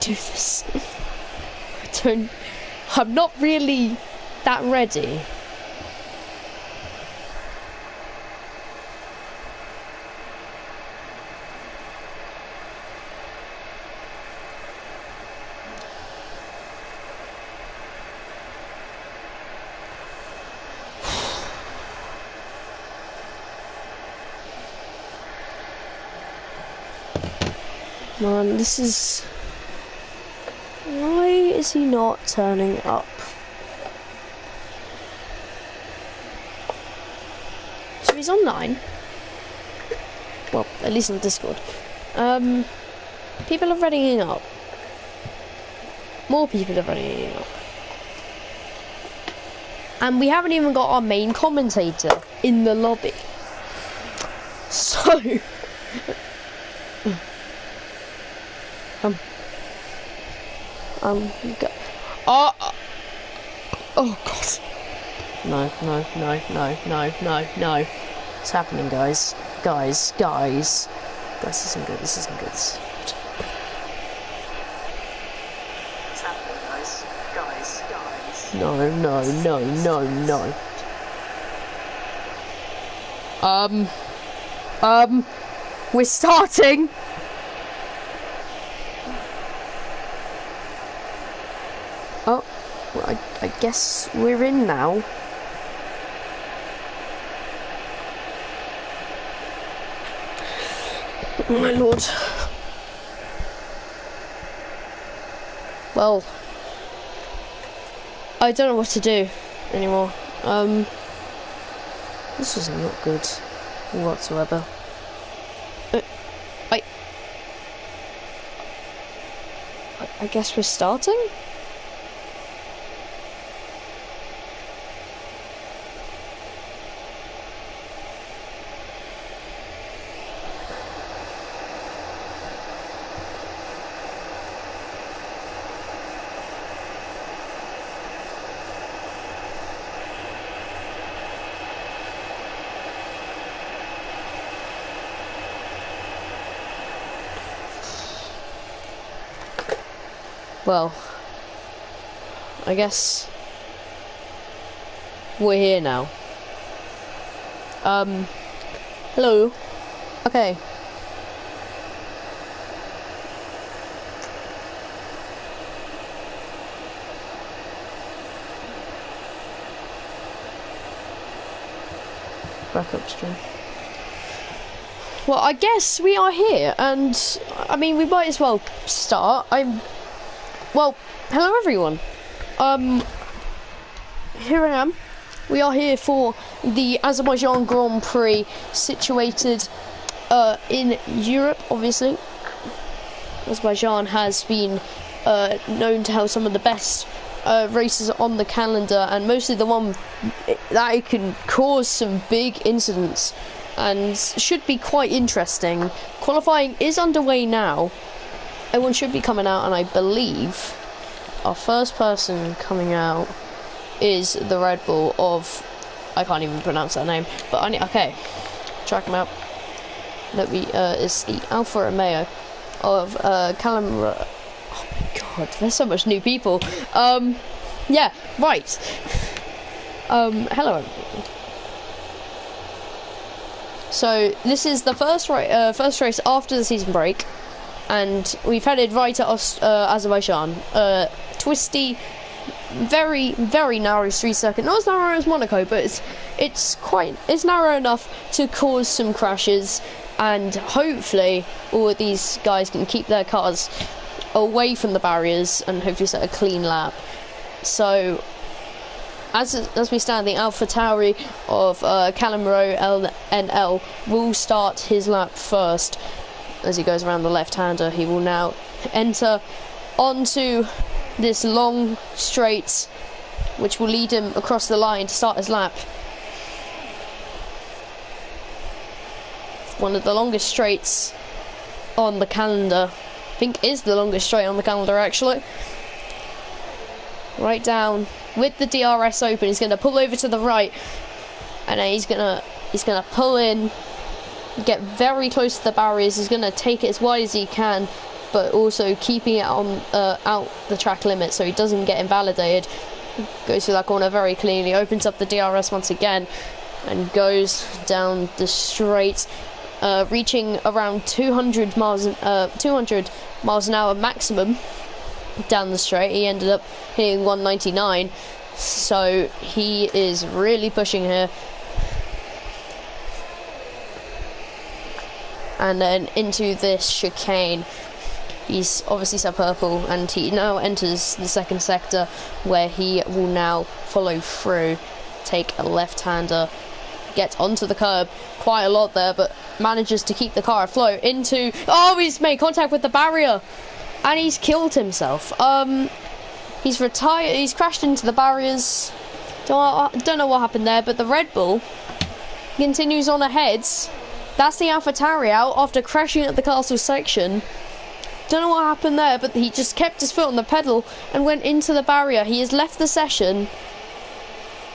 do this. I'm not really that ready. Man, this is... Why is he not turning up? So he's online. Well, at least on Discord. People are readying up. More people are readying up. And we haven't even got our main commentator in the lobby. So... oh god. No. What's happening, guys? Guys, this isn't good, What's happening, guys? No. We're starting! Oh, well, I guess we're in now. Oh my lord. Well, I don't know what to do anymore. This is not good whatsoever. I guess we're starting? Well, I guess we're here now. Hello. Okay. Back upstream. Well, I guess we are here, and I mean, we might as well start. Well, hello everyone. Here I am. We are here for the Azerbaijan Grand Prix, situated in Europe, obviously. Azerbaijan has been known to have some of the best races on the calendar, and mostly the one that can cause some big incidents, and should be quite interesting. Qualifying is underway now. Everyone should be coming out, and I believe our first person coming out is the Red Bull of... I can't even pronounce that name, but okay, track him out. It's the Alfa Romeo of Calamro. Oh my god, there's so much new people. Yeah, right. Hello everyone. So this is the first race after the season break, and we've headed right at Azerbaijan. Twisty, very narrow street circuit. Not as narrow as Monaco, but it's narrow enough to cause some crashes, and hopefully all of these guys can keep their cars away from the barriers and hopefully set a clean lap. So as we stand, the Alpha Tauri of Calamro NL will start his lap first. As he goes around the left-hander, he will now enter onto this long straight, which will lead him across the line to start his lap. One of the longest straights on the calendar. I think is the longest straight on the calendar, actually. Right down with the DRS open, he's going to pull over to the right, and then he's going to pull in, get very close to the barriers. He's going to take it as wide as he can, but also keeping it on out the track limit so he doesn't get invalidated. Goes through that corner very cleanly, opens up the DRS once again, and goes down the straight, reaching around 200 miles an hour maximum down the straight. He ended up hitting 199, so he is really pushing here. And then into this chicane. He's obviously set purple, and he now enters the second sector, where he will now follow through, take a left-hander, get onto the curb quite a lot there, but manages to keep the car afloat into... Oh, he's made contact with the barrier, and he's killed himself. He's retired. He's crashed into the barriers. Don't know what happened there, but the Red Bull continues on ahead. That's the AlphaTauri out after crashing at the castle section. Don't know what happened there, but he just kept his foot on the pedal and went into the barrier. He has left the session.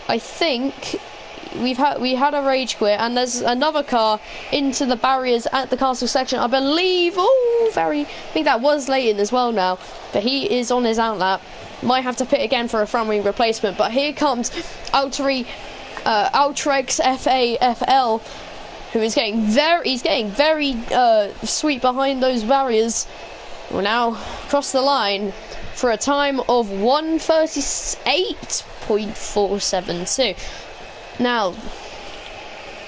I think we had a rage quit, and there's another car into the barriers at the castle section, I believe. Oh, I think that was Leighton as well now, but he is on his outlap. Might have to pit again for a front wing replacement, but here comes Altrex FAFL, who is getting very sweet behind those barriers. We're now across the line for a time of 1:38.472. Now,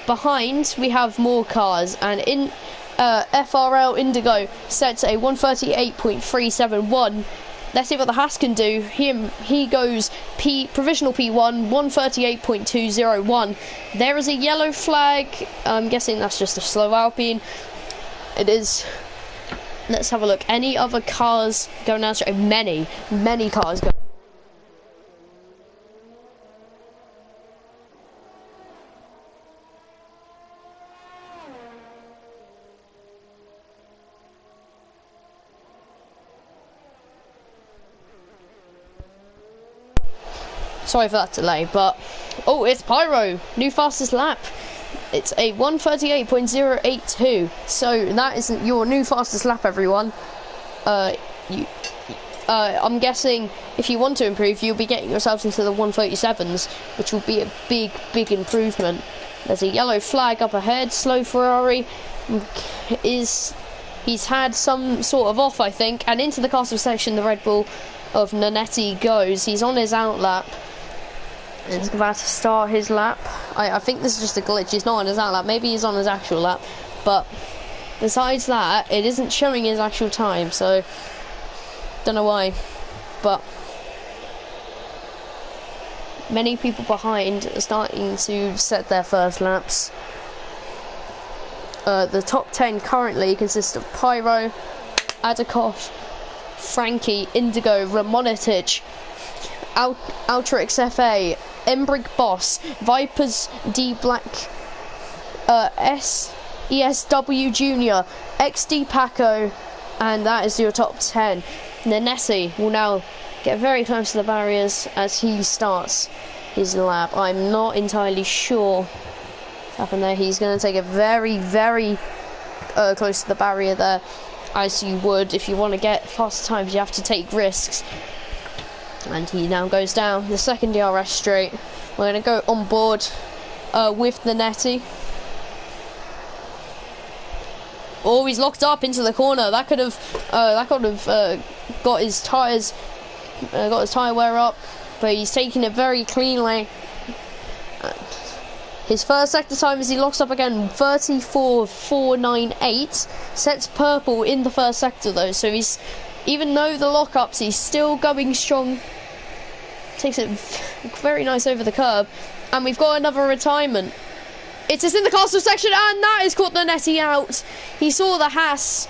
behind we have more cars, and in FRL Indigo sets a 1:38.371. Let's see what the Haas can do. He goes provisional P1, 1:38.201. There is a yellow flag. I'm guessing that's just a slow Alpine. It is. Let's have a look. Any other cars going down straight? Many cars go. Sorry for that delay, but oh, it's Pyro, new fastest lap. It's a 1:38.082. So that is your new fastest lap, everyone. I'm guessing if you want to improve, you'll be getting yourselves into the 1:37s, which will be a big improvement. There's a yellow flag up ahead. Slow Ferrari he's had some sort of off, I think, and into the castle section the Red Bull of Nanetti goes. He's on his outlap. He's about to start his lap. I think this is just a glitch. He's not on his outlap. Maybe he's on his actual lap. But besides that, it isn't showing his actual time. So, don't know why. But many people behind are starting to set their first laps. The top 10 currently consists of Pyro, Adakov, Frankie, Indigo, Ramonitic, Altrex FA, Embrick Boss, Vipers D Black, ESW Junior, XD Paco, and that is your top 10. Nanetti will now get very close to the barriers as he starts his lap. I'm not entirely sure what's happened there. He's going to take it very close to the barrier there, as you would if you want to get faster times. You have to take risks. And he now goes down the second DRS straight. We're going to go on board with the Netty. Oh, he's locked up into the corner. That could have got his tyres, got his tyre wear up, but he's taking it very cleanly. His first sector time as he locks up again, 34.498. Sets purple in the first sector though, so he's, even though the lockups, he's still going strong. Takes it very nice over the curb, and we've got another retirement. It's just in the castle section, and that has caught Nanetti out. He saw the Haas,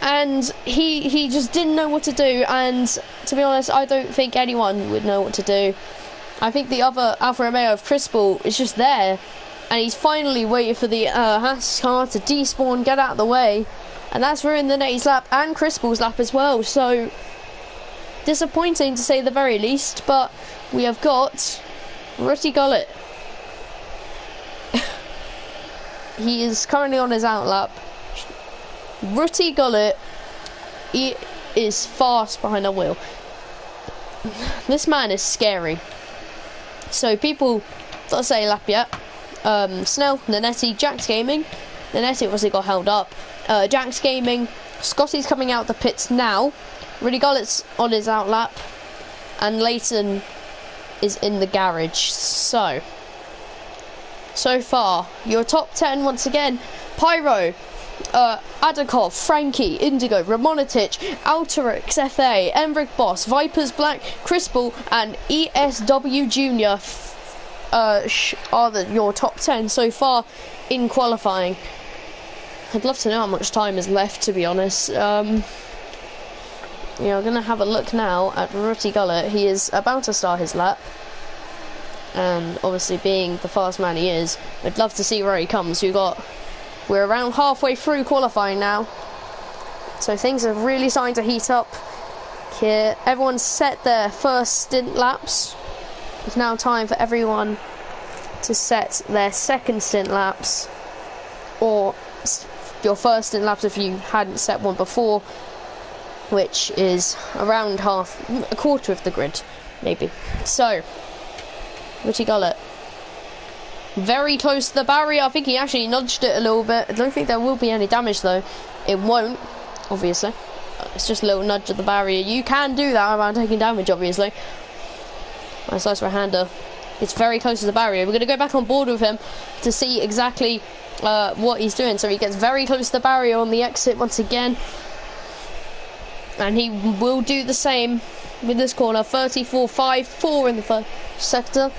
and he just didn't know what to do. And to be honest, I don't think anyone would know what to do. I think the other Alfa Romeo of Crispell is just there, and he's finally waiting for the Haas car to despawn, get out of the way, and that's ruined the Netty's lap and Crispell's lap as well. So disappointing to say the very least, but we have got Rutty Gullet. He is currently on his outlap. Rutty Gullet he is fast behind the wheel. This man is scary. So people, let's say lap yet. Snell, Nanetti, Jack's Gaming. Nanetti obviously got held up. Jack's Gaming, Scotty's coming out the pits now. Really Gullet's on his out lap. And Leighton is in the garage. So far, your top 10 once again. Pyro, Adakov, Frankie, Indigo, Ramonetic, Alterix, FA, Enric Boss, Vipers Black, Crispal, and ESW Junior are your top 10 so far in qualifying. I'd love to know how much time is left, to be honest. Yeah, I'm going to have a look now at Rutty Gullet. He is about to start his lap. And obviously being the fast man he is, I'd love to see where he comes. We're around halfway through qualifying now. So things are really starting to heat up here. Everyone's set their first stint laps. It's now time for everyone to set their second stint laps. Or your first stint laps if you hadn't set one before. Which is around a quarter of the grid, maybe. So, Rutty Gullet. Very close to the barrier. I think he actually nudged it a little bit. I don't think there will be any damage though. It won't, obviously. It's just a little nudge at the barrier. You can do that without taking damage, obviously. Nice slice for a hander. It's very close to the barrier. We're going to go back on board with him to see exactly what he's doing. So he gets very close to the barrier on the exit once again. And he will do the same with this corner. 34.54 in the first sector.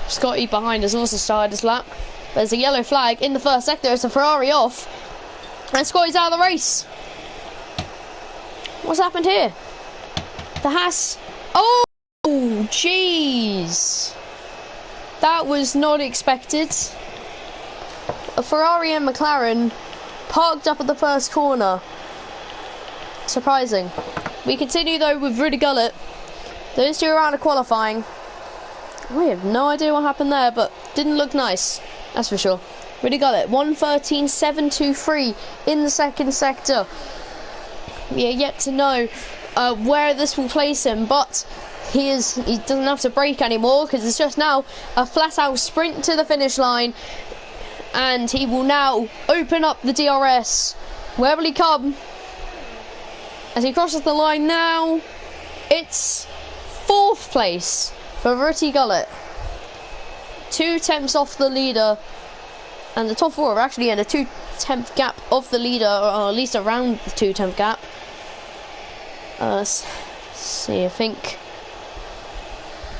Scotty behind has also started his lap. There's a yellow flag in the first sector. It's a Ferrari off. And Scotty's out of the race. What's happened here? The Haas. Oh, jeez. That was not expected. A Ferrari and McLaren parked up at the first corner. Surprising. We continue though with Rutty Gullet. Those two round of qualifying. We have no idea what happened there, but didn't look nice. That's for sure. Rutty Gullet, 1:13.723 in the second sector. We are yet to know where this will place him, but he doesn't have to brake anymore because it's just now a flat-out sprint to the finish line, and he will now open up the DRS. Where will he come? As he crosses the line now, it's 4th place for Rutty Gullet. 2 tenths off the leader, and the top 4 are actually in a 2-tenth gap of the leader, or at least around the 2-tenth gap. Let's see, I think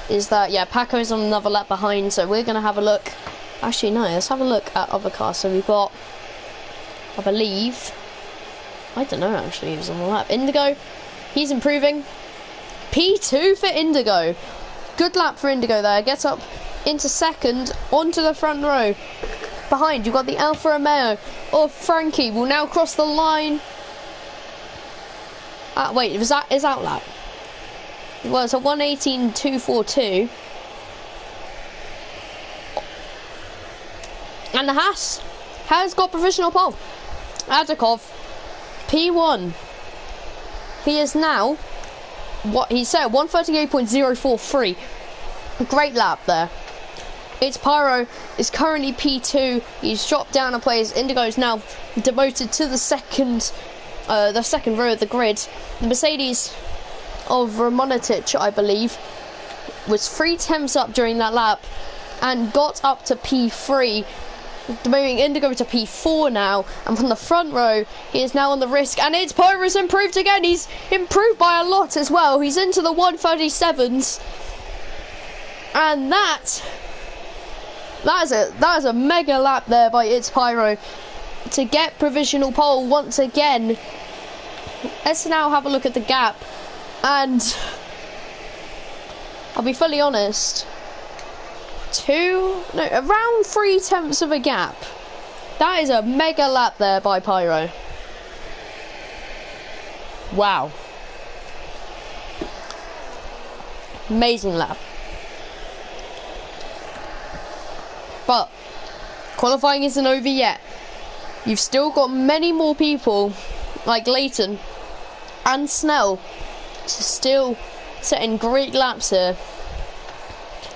is that, yeah, Paco's on another lap behind, so we're going to have a look. Actually, no, let's have a look at other cars. So we've got, I believe, I don't know actually who's on the lap. Indigo, he's improving. P2 for Indigo. Good lap for Indigo there. Gets up into second, onto the front row. Behind, you've got the Alfa Romeo of Frankie. Will now cross the line. Wait, was that his out lap? Well, it's a 1:18.242. And the Haas has got provisional pole. Adakov, P1. He is now, what he said, 1:38.043. Great lap there. It's Pyro is currently P2. He's dropped down a place. Indigo is now demoted to the second row of the grid. The Mercedes of Ramonetic, I believe, was 3 tenths up during that lap and got up to P3. Moving Indigo to P4 now, and from the front row he is now on the risk, and it's Pyro's improved again. He's improved by a lot as well. He's into the 1:37s, and that is a mega lap there by It's Pyro to get provisional pole once again. Let's now have a look at the gap, and I'll be fully honest, around 3 tenths of a gap. That is a mega lap there by Pyro. Wow. Amazing lap. But qualifying isn't over yet. You've still got many more people like Leighton and Snell still setting great laps here.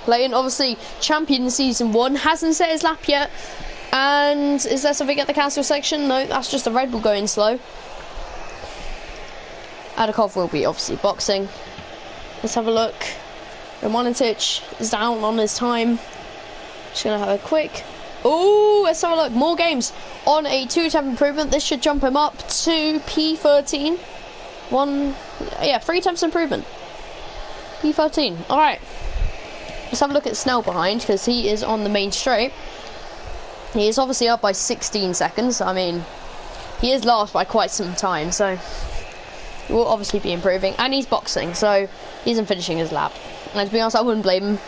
Leighton, obviously champion season 1, hasn't set his lap yet. And is there something at the castle section? No, that's just a Red Bull going slow. Adakov will be obviously boxing. Let's have a look. Romantic is down on his time. Just gonna have a quick. Oh, let's have a look. More games on a 2-10 improvement. This should jump him up to P13. 3 temps improvement. P13. All right. Let's have a look at Snell behind, because he is on the main straight. He is obviously up by 16 seconds. I mean, he is last by quite some time, so he will obviously be improving. And he's boxing, so he isn't finishing his lap. And to be honest, I wouldn't blame him.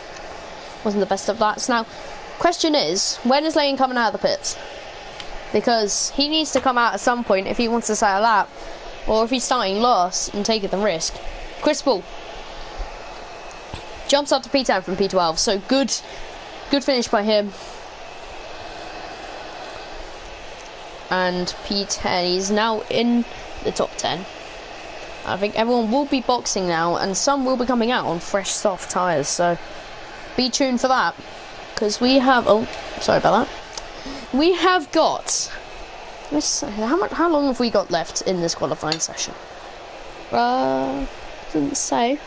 Wasn't the best of laps. Now, question is, when is Lane coming out of the pits? Because he needs to come out at some point if he wants to set a lap, or if he's starting last and taking the risk. Chris Bull jumps up to P10 from P12, so good finish by him. And P10, he's now in the top 10. I think everyone will be boxing now, and some will be coming out on fresh soft tyres, so be tuned for that. Because we have, oh, sorry about that. We have got, how long have we got left in this qualifying session? Didn't say.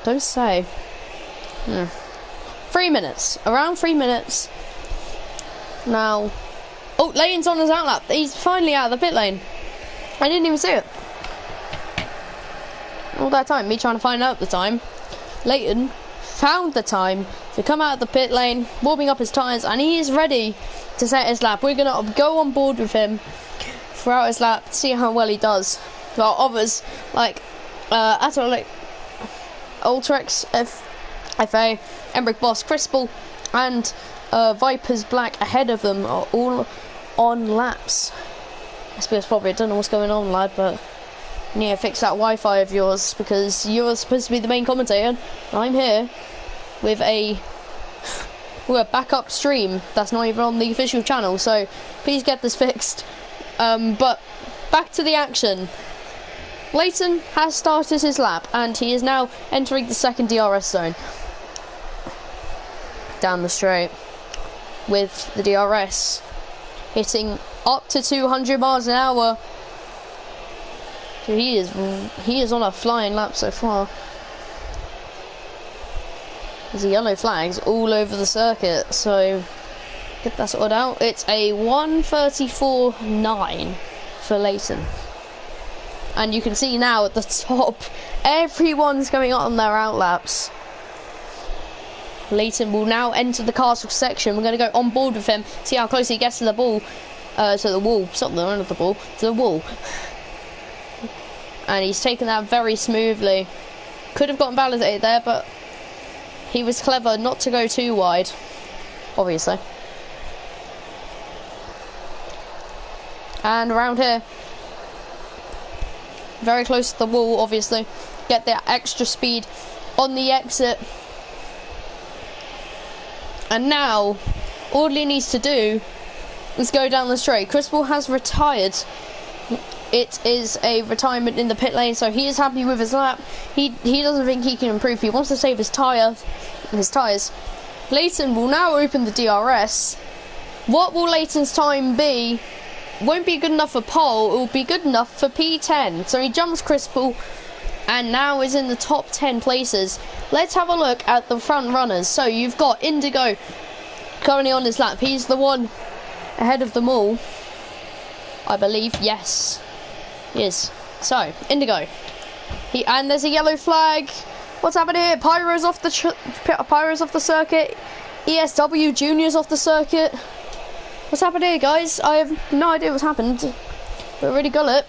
Don't say. 3 minutes. Around 3 minutes. Now. Oh, Lane's on his outlap. He's finally out of the pit lane. I didn't even see it. All that time, me trying to find out the time. Leighton found the time to come out of the pit lane, warming up his tyres, and he is ready to set his lap. We're going to go on board with him throughout his lap, see how well he does. Well, others, like, Ultrex, FA, Emmerich Boss, Crispal, and Vipers Black ahead of them are all on laps. SBS probably don't know what's going on, lad, but you need to fix that Wi-Fi of yours, because you're supposed to be the main commentator. I'm here with a backup stream that's not even on the official channel, so please get this fixed. But back to the action. Leighton has started his lap, and he is now entering the second DRS zone. Down the straight with the DRS hitting up to 200 miles an hour. So he is on a flying lap so far. There's a yellow flags all over the circuit, so get that sorted out. It's a 1:34.9 for Leighton. And you can see now at the top, everyone's going on their outlaps. Leighton will now enter the castle section. We're going to go on board with him, see how close he gets to the ball. To the wall, not the ball, to the wall. And he's taken that very smoothly. Could have gotten validated there, but he was clever not to go too wide, obviously. And around here, very close to the wall, obviously. Get that extra speed on the exit. And now, all he needs to do is go down the straight. Crispal has retired. It is a retirement in the pit lane, so he is happy with his lap. He doesn't think he can improve. He wants to save his tyres. Leighton will now open the DRS. What will Leighton's time be? Won't be good enough for pole. It will be good enough for P10. So he jumps Crispal and now is in the top 10 places. Let's have a look at the front runners. So you've got Indigo currently on his lap. He's the one ahead of them all, I believe. Yes, he is. So Indigo, and there's a yellow flag. What's happening here? Pyro's off the circuit. ESW Junior's off the circuit. What's happened here, guys? I have no idea what's happened. But Really Gullet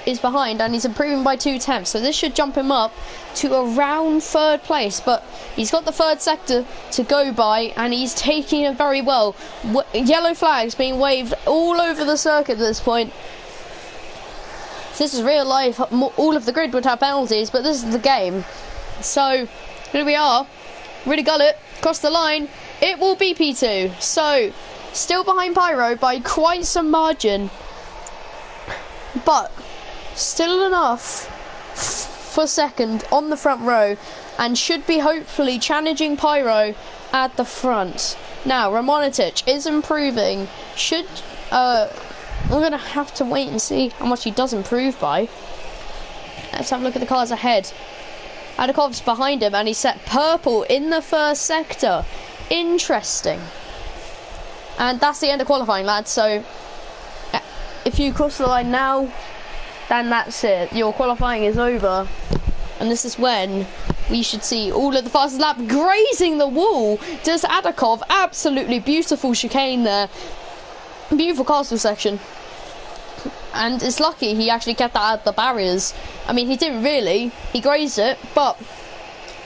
is behind, and he's improving by 2 tenths. So this should jump him up to around 3rd place. But he's got the 3rd sector to go by, and he's taking it very well. Yellow flags being waved all over the circuit at this point. If this is real life, all of the grid would have penalties, but this is the game. So here we are. Really got it. Across the line. It will be P2. So still behind Pyro by quite some margin. But still enough for second on the front row. And should be hopefully challenging Pyro at the front. Now, Ramonitic is improving. We're going to have to wait and see how much he does improve by. Let's have a look at the cars ahead. Adakov's behind him and he set purple in the first sector. Interesting. And that's the end of qualifying, lads. So, if you cross the line now, then that's it. Your qualifying is over. And this is when we should see all of the fastest lap grazing the wall. Does Adakov. Absolutely beautiful chicane there. Beautiful castle section. And it's lucky he actually kept that at the barriers. I mean, he didn't really. He grazed it, but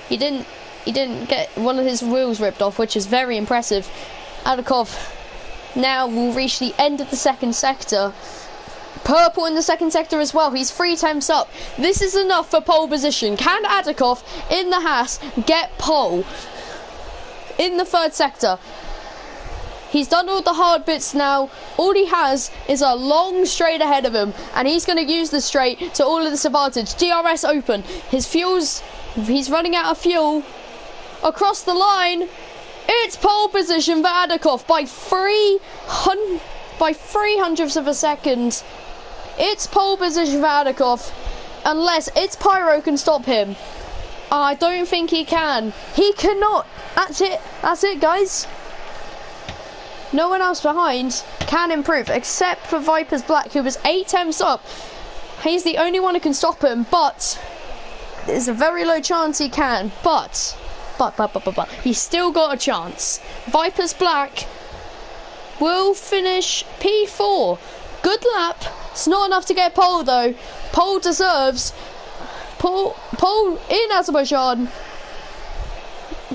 he didn't get one of his wheels ripped off, which is very impressive. Adakov now will reach the end of the second sector. Purple in the second sector as well. He's 3 temps up. This is enough for pole position. Can Adakov in the Haas get pole in the third sector? He's done all the hard bits now. All he has is a long straight ahead of him, and he's going to use the straight to all of this advantage. DRS open. His fuel's... He's running out of fuel. Across the line. It's pole position for Adakov by 300ths of a second. It's pole position for Adakov. Unless it's Pyro can stop him. I don't think he can. He cannot. That's it. That's it, guys. No one else behind can improve, except for Viper's Black, who was 8 temps up. He's the only one who can stop him, but there's a very low chance he can. But he's still got a chance. Viper's Black will finish P4. Good lap. It's not enough to get pole though. Pole deserves pole in Azerbaijan.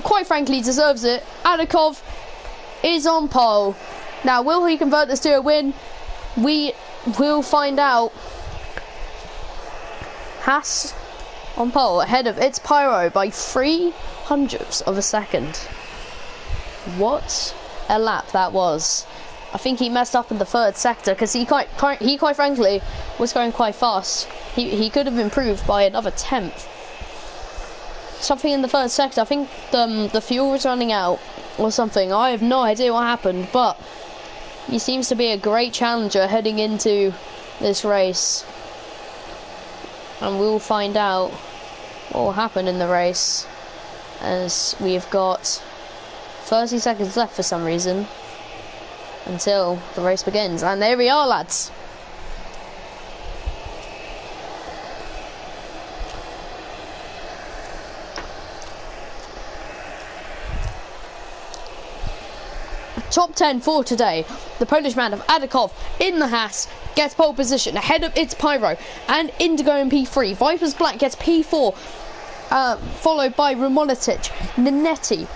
Quite frankly, deserves it. Adakov is on pole. Now, will he convert this to a win? We will find out. Haas on pole ahead of It's Pyro by 300ths of a second. What a lap that was. I think he messed up in the third sector because he quite frankly was going quite fast. He could have improved by another 10th. Something in the third sector. I think the fuel was running out or something. I have no idea what happened, but he seems to be a great challenger heading into this race. And we'll find out what will happen in the race, as we've got 30 seconds left for some reason until the race begins. And there we are, lads. Top 10 for today. The Polish man of Adakov in the Haas gets pole position ahead of It's Pyro and Indigo in P3. Viper's Black gets P4, followed by Ramonitic, Ninetti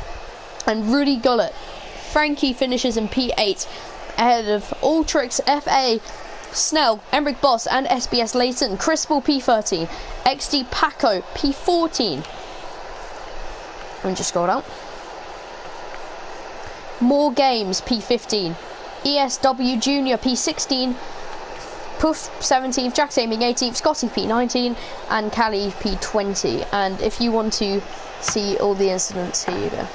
and Rudy Gullet. Frankie finishes in P8 ahead of Ultrix, FA, Snell, Emmerich Boss and SBS Leighton. Crispal P13, XD Paco P14. And just scroll down. More Games P15, ESW Junior P16, Puff 17th, Jack Saming 18th, Scotty P19 and Cali P20. And if you want to see all the incidents, here you go.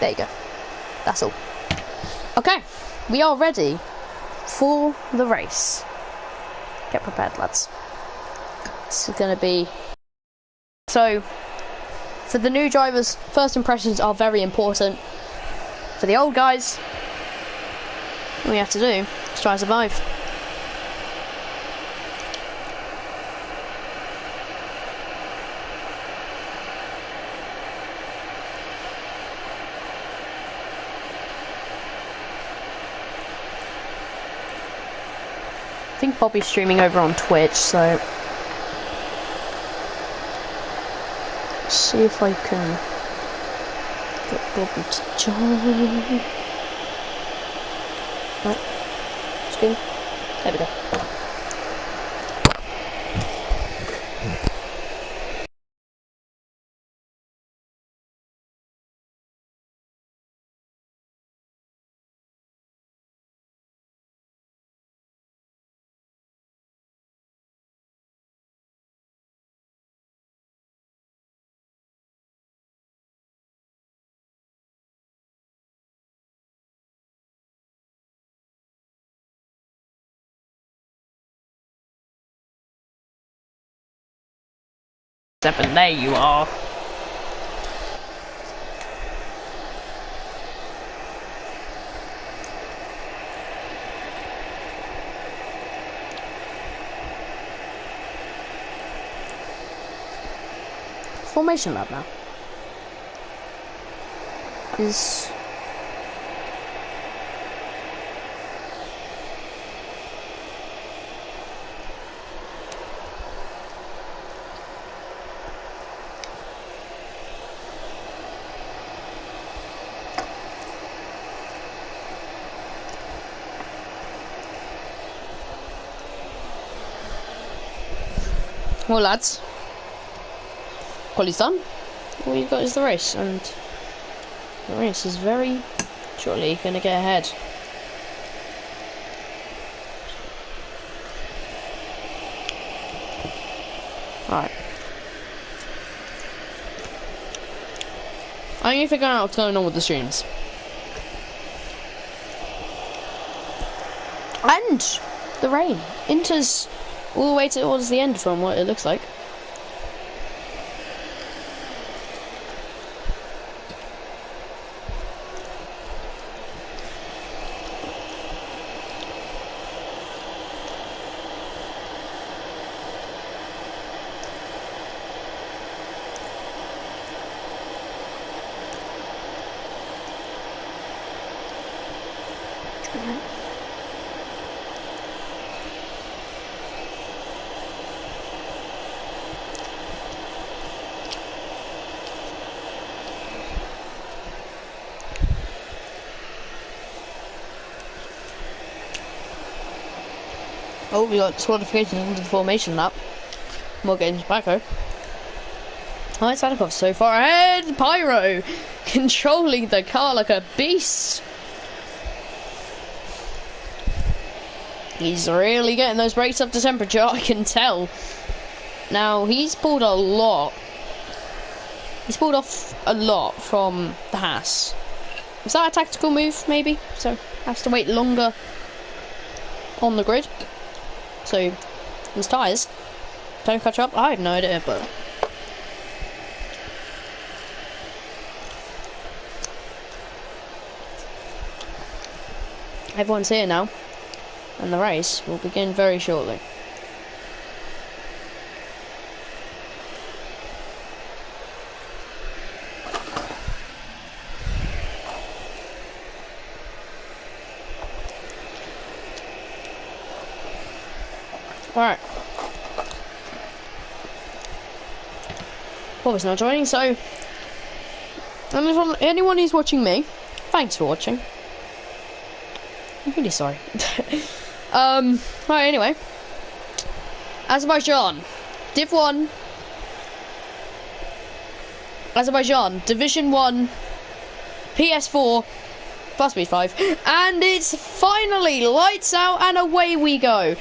There you go. That's all. Okay, we are ready for the race. Get prepared, lads. This is going to be... So, for the new drivers, first impressions are very important. For the old guys, all we have to do is try and survive. I think Bobby's streaming over on Twitch, so see if I can get Bobby to join. Right, screen. There we go. step, and there you are. Formation lab now is well, lads. Quali's done. All you've got is the race, and the race is very shortly going to get ahead. Alright. I need to figure out what's going on with the streams. And the rain enters all the way towards the end from what it looks like. Oh, we got disqualification into the formation lap. More getting tobacco. Oh, it's Adakov so far ahead. Pyro controlling the car like a beast. He's really getting those brakes up to temperature, I can tell. Now, he's pulled a lot. He's pulled off a lot from the Haas. Was that a tactical move, maybe? So, has to wait longer on the grid. So, his tyres don't catch up. I have no idea, but everyone's here now, and the race will begin very shortly. Alright. Bob's not joining, so anyone who's watching me, thanks for watching. I'm really sorry. Right, anyway. Azerbaijan. Div 1. Azerbaijan. Division 1. PS4. Fast speed 5. And it's finally lights out and away we go.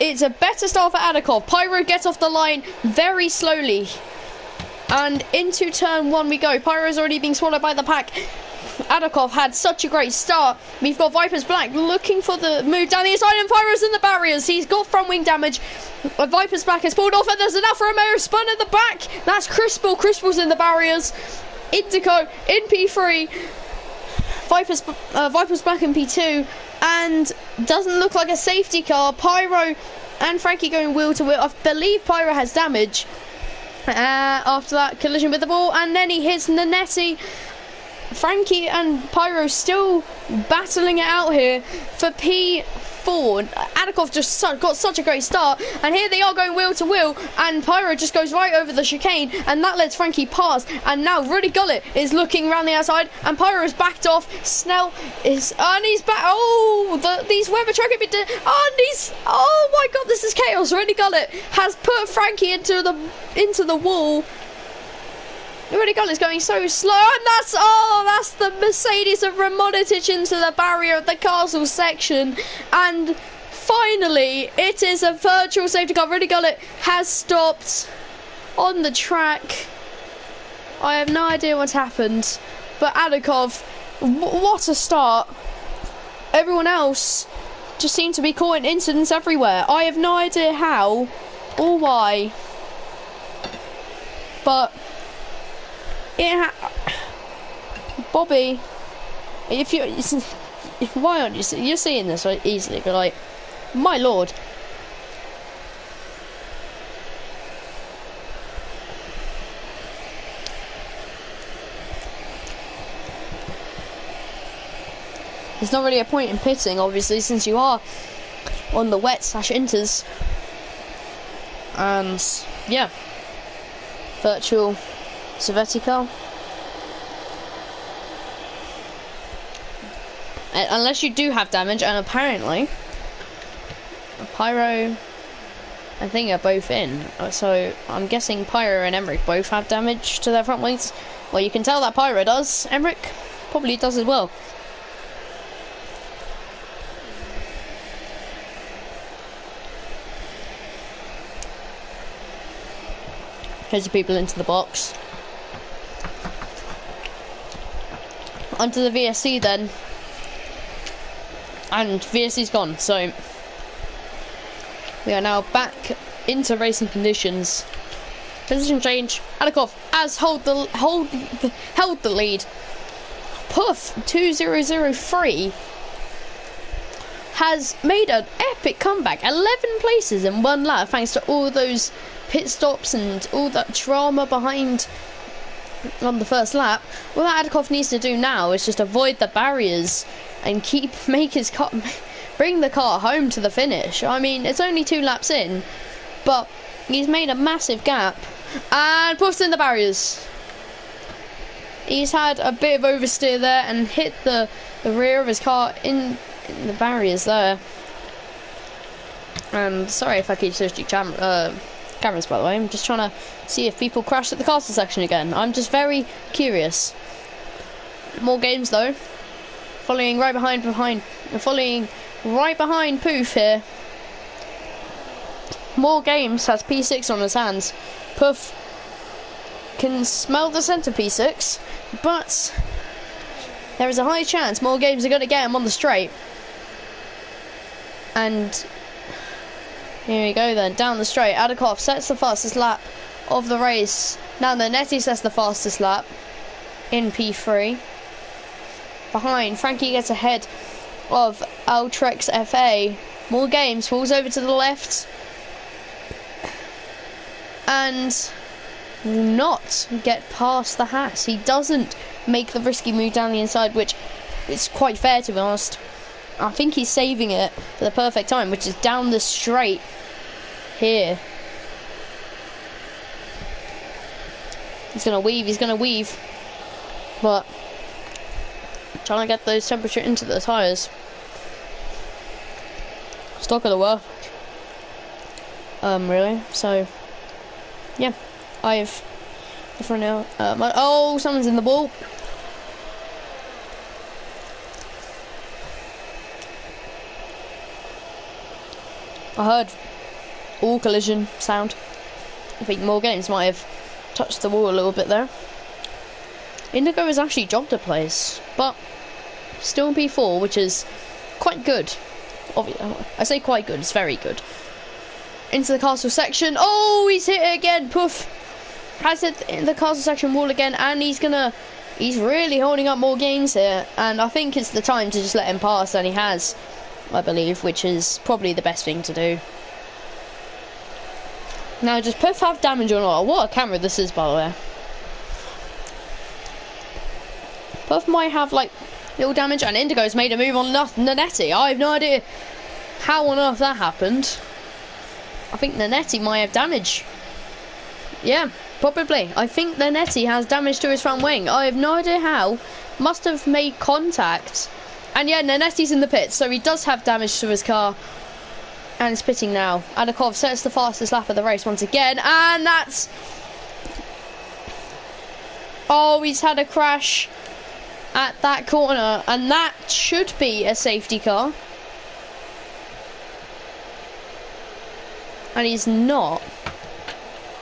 It's a better start for Adakov. Pyro gets off the line very slowly. And into turn 1 we go. Pyro's already being swallowed by the pack. Adakov had such a great start. We've got Viper's Black looking for the move down the inside, and Pyro's in the barriers. He's got front wing damage. Viper's Black has pulled off, and there's an Alfa Romeo spun at the back. That's Crispell. Crispell's in the barriers. Indico in P3. Viper's Black in P2. And doesn't look like a safety car. Pyro and Frankie going wheel to wheel. I believe Pyro has damage after that collision with the ball, and then he hits Nanetti. Frankie and Pyro still battling it out here for P4. Adakov just got such a great start, and here they are going wheel to wheel, and Pyro just goes right over the chicane, and that lets Frankie pass. And now Rudy Gullet is looking around the outside, and Pyro is backed off. Snell is, and he's back. Oh, these weather track have been and he's, oh my god, this is chaos. Rudy Gullet has put Frankie into the wall. Rudy Gullet's going so slow, and that's the Mercedes of Ramonitic into the barrier of the castle section. And finally, it is a virtual safety car. Rudy Gullet has stopped on the track. I have no idea what's happened, but Adakov, what a start. Everyone else just seemed to be caught in incidents everywhere. I have no idea how or why. but Bobby, why aren't you're seeing this so easily, but like, my lord. There's not really a point in pitting, obviously, since you are on the wet/inters. And yeah, virtual Sovietica. Unless you do have damage, and apparently Pyro, I think, are both in. So I'm guessing Pyro and Emmerich both have damage to their front wings. Well, you can tell that Pyro does. Emmerich probably does as well. Here's the people into the box. Onto the VSC then. And VSC's gone, so we are now back into racing conditions. Position change. Adakov has held the lead. Puff 2003 has made an epic comeback. 11 places in one lap, thanks to all those pit stops and all that drama behind on the first lap. All that Adakov needs to do now is just avoid the barriers and bring the car home to the finish. I mean, it's only 2 laps in, but he's made a massive gap and puts in the barriers. He's had a bit of oversteer there and hit the rear of his car in the barriers there. And sorry if I keep switching cameras, by the way. I'm just trying to see if people crash at the castle section again. I'm just very curious. More games though. Following right behind Poof here. More games has P6 on his hands. Poof can smell the centre P6, but there is a high chance more games are going to get him on the straight. And here we go then, down the straight. Adakov sets the fastest lap of the race. Now Nanetti sets the fastest lap in P3. Behind, Frankie gets ahead of Altrex FA. More games, falls over to the left. And will not get past the Haas. He doesn't make the risky move down the inside, which is quite fair, to be honest. I think he's saving it for the perfect time, which is down the straight here. He's going to weave. But trying to get those temperature into the tyres. Stock of the work. Really? So, yeah. I've different now. Oh, someone's in the ball. I heard all collision sound. I think more games might have touched the wall a little bit there. Indigo has actually dropped a place, but still in P4, which is quite good. I say quite good, it's very good. Into the castle section. Oh, he's hit it again. Poof has it in the castle section wall again, and he's really holding up more gains here, and I think it's the time to just let him pass, and he has, I believe, which is probably the best thing to do. Now, does Puff have damage or not? What a camera this is, by the way. Puff might have, like, little damage, and Indigo's made a move on Nanetti. I have no idea how on earth that happened. I think Nanetti might have damage. Yeah, probably. I think Nanetti has damage to his front wing. I have no idea how. Must have made contact. And yeah, Nanetti's in the pits, so he does have damage to his car. And it's pitting now. Adakov sets the fastest lap of the race once again, and that's... Oh, he's had a crash at that corner, and that should be a safety car. And he's not.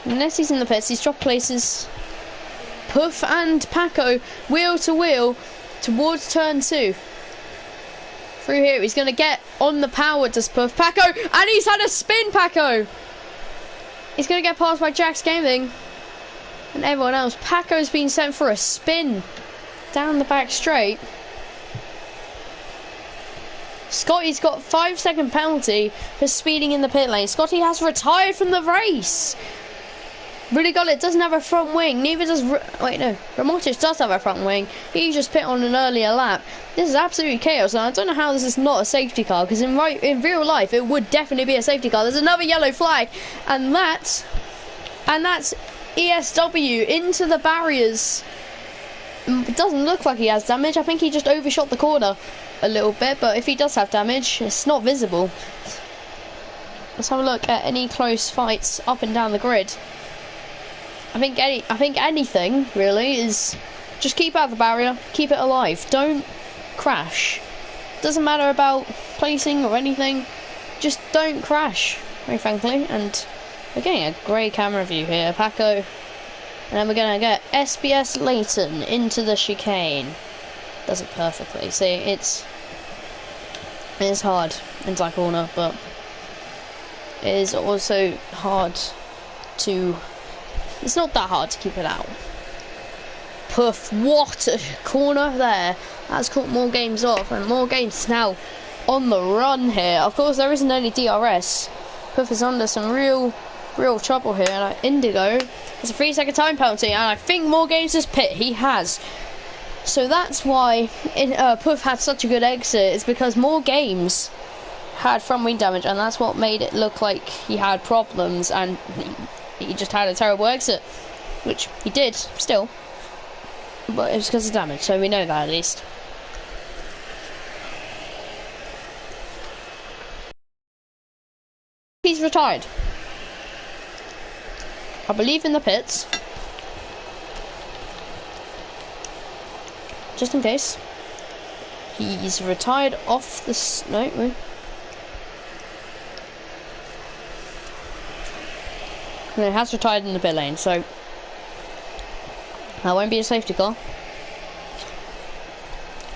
Nanetti's in the pits, he's dropped places. Puff and Paco, wheel to wheel, towards turn 2. Through here, he's going to get on the power, does Puff. Paco, and he's had a spin, Paco! He's going to get passed by Jack's Gaming. and everyone else. Paco's been sent for a spin down the back straight. Scotty's got 5-second penalty for speeding in the pit lane. Scotty has retired from the race. Really got it. Doesn't have a front wing. Neither does... Wait, no. Ramotic does have a front wing. He just pit on an earlier lap. This is absolutely chaos. And I don't know how this is not a safety car. Because in real life, it would definitely be a safety car. There's another yellow flag. And that's ESW into the barriers. It doesn't look like he has damage. I think he just overshot the corner a little bit. But if he does have damage, it's not visible. Let's have a look at any close fights up and down the grid. I think anything really is just keep out the barrier, keep it alive, don't crash. Doesn't matter about placing or anything, just don't crash, very frankly. And we're getting a great camera view here, Paco. And then we're gonna get SBS Leighton into the chicane. Does it perfectly. See, it's hard into that corner, but it is also hard to. It's not that hard to keep it out. Puff, what a corner there. That's caught more games off, and more games now on the run here. Of course, there isn't any DRS. Puff is under some real trouble here. And Indigo has a 3-second time penalty, and I think more games has pit. He has. So that's why Puff had such a good exit. It's because more games had front wing damage, and that's what made it look like he had problems, and he just had a terrible exit, which he did still, but it was because of damage, so we know that at least. He's retired, I believe, in the pits, just in case. He's retired off the no. No, it has retired in the pit lane, so that won't be a safety car.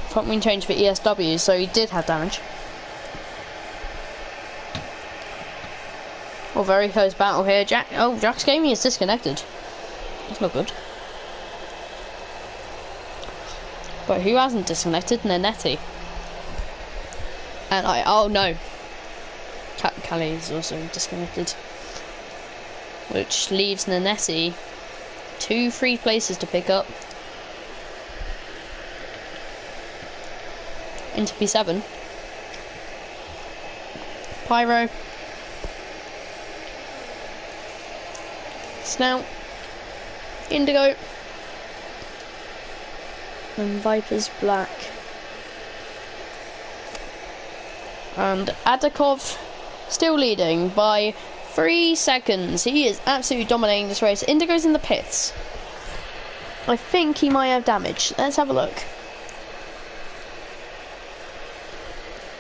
Front wing change for ESW, so he did have damage. Oh, very close battle here. Jack's Gaming is disconnected. That's not good. But who hasn't disconnected? Nanetti. And oh no. Callie is also disconnected. Which leaves Nanetti 2 free places to pick up into P7. Pyro, Snout, Indigo, and Viper's Black. And Adakov still leading by 3 seconds. He is absolutely dominating this race. Indigo's in the pits. I think he might have damage. Let's have a look.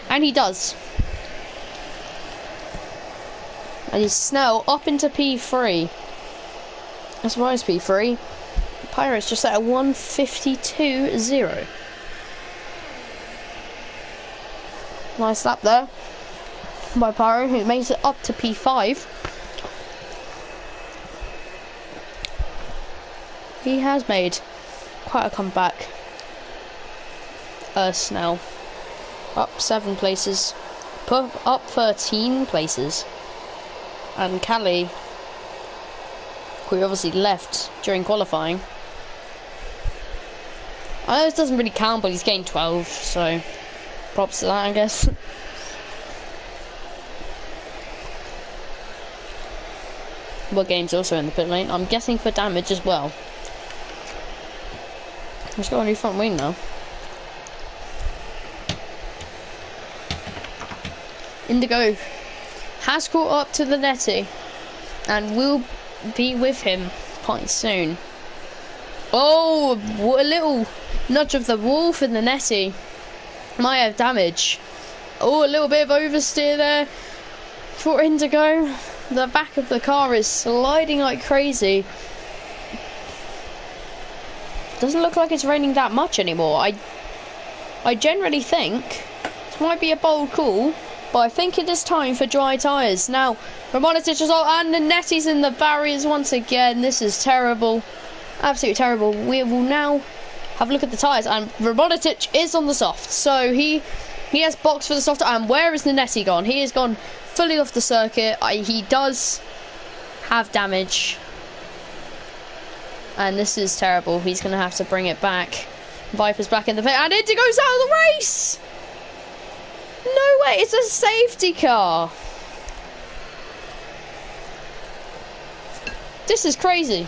And he does. And he's now up into P3. As far as P3, Pyro's just at a 1:52.0. Nice lap there by Pyro, who makes it up to P5. He has made quite a comeback. Snell up 7 places, up 13 places, and Callie, who obviously left during qualifying. I know this doesn't really count, but he's gained 12, so props to that, I guess. What game's also in the pit lane? I'm guessing for damage as well. He's got a new front wing now. Indigo has caught up to the Netty and will be with him quite soon. Oh, a little nudge of the wolf in the Netty might have damage. Oh, a little bit of oversteer there for Indigo. The back of the car is sliding like crazy. Doesn't look like it's raining that much anymore. I generally think this might be a bold call, but I think it is time for dry tyres. Now, Ramonatic is all, and the Netty's in the barriers once again. This is terrible. Absolutely terrible. We will now have a look at the tyres, and Robotic is on the soft, so he has boxed for the soft. And where is Nanetti gone? He has gone fully off the circuit. He does have damage, and this is terrible. He's going to have to bring it back. Viper's back in the pit, and Indigo's out of the race. No way! It's a safety car. This is crazy.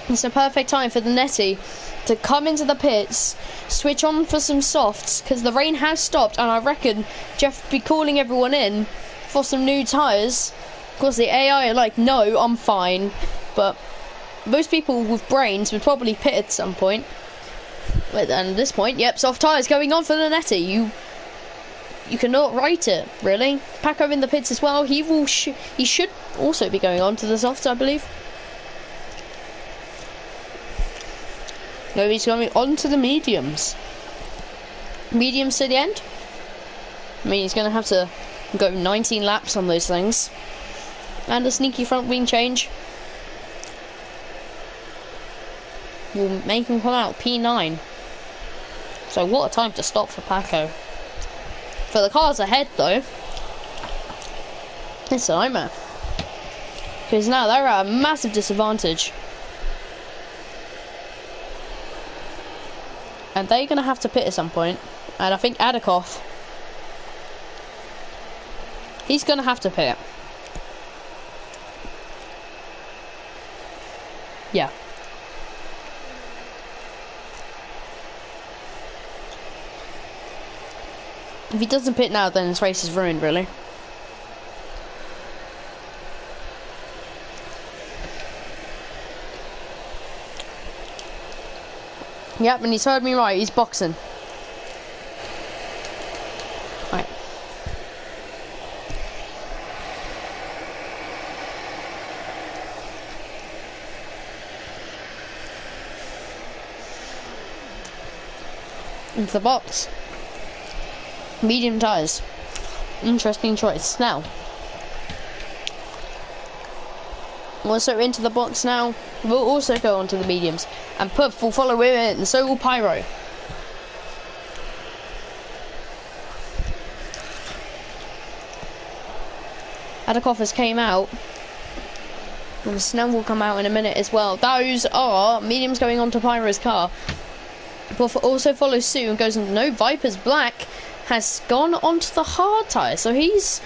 It's a perfect time for the Netty to come into the pits, switch on for some softs, because the rain has stopped, and I reckon Jeff will be calling everyone in for some new tyres. Of course, the AI are like, no, I'm fine. But most people with brains would probably pit at some point. And at this point, yep, soft tyres going on for the Netty. You cannot write it, really. Paco in the pits as well. He should also be going on to the softs, I believe. No, he's going on to the mediums. Mediums to the end. I mean, he's going to have to go 19 laps on those things. And a sneaky front wing change will make him come out P9. So what a time to stop for Paco. For the cars ahead, though, it's a nightmare. Because now they're at a massive disadvantage. And they're going to have to pit at some point. And I think Adakov, he's going to have to pit. Yeah. If he doesn't pit now, then his race is ruined, really. Yep, and he's heard me right, he's boxing. Right. Into the box. Medium tyres. Interesting choice. Now, also into the box now. We'll also go on to the mediums. And Puff will follow with it, and so will Pyro. Adakov has came out. And Snell will come out in a minute as well. Those are mediums going on to Pyro's car. Puff also follows suit and goes on. No, Viper's black has gone onto the hard tyre, so he's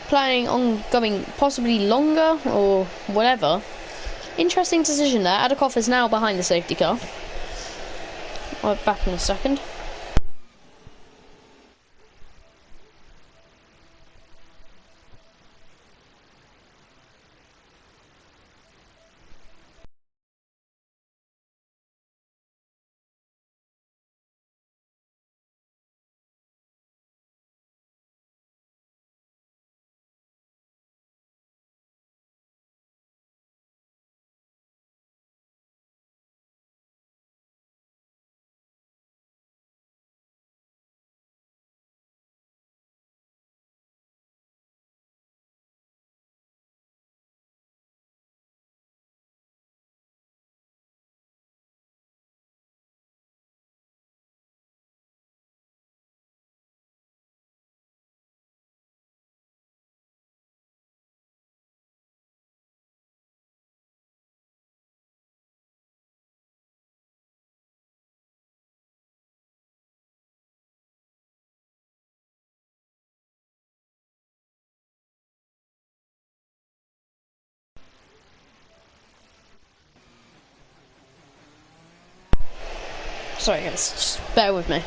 planning on going possibly longer or whatever. Interesting decision there. Adakov is now behind the safety car. I'll be back in a second. Sorry guys, just bear with me.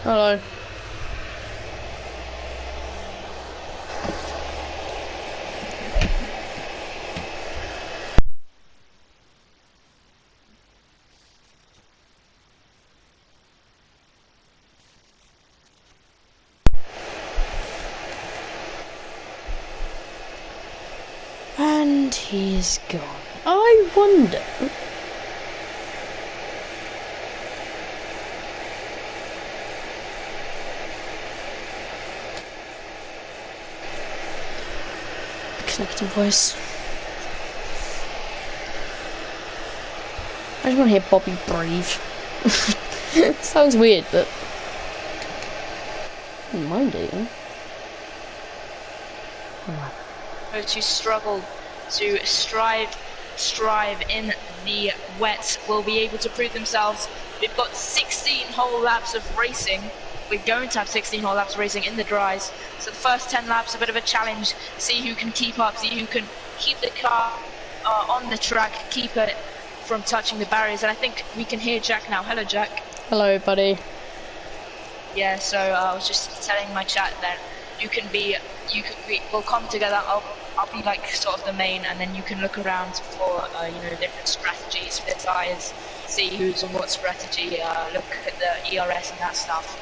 Hello. And he's gone. I wonder. Connecting voice. I just want to hear Bobby breathe. Sounds weird, but I don't mind it. Those who struggle to strive in the wet will be able to prove themselves. We've got 16 whole laps of racing. We're going to have 16 whole laps of racing in the dries. So the first 10 laps, a bit of a challenge. See who can keep up, see who can keep the car on the track, keep it from touching the barriers. And I think we can hear Jack now. Hello, Jack. Hello, buddy. Yeah, so I was just telling my chat that we'll come together. I'll be like sort of the main, and then you can look around for different strategies for the tires, see who's on what strategy, look at the ERS and that stuff.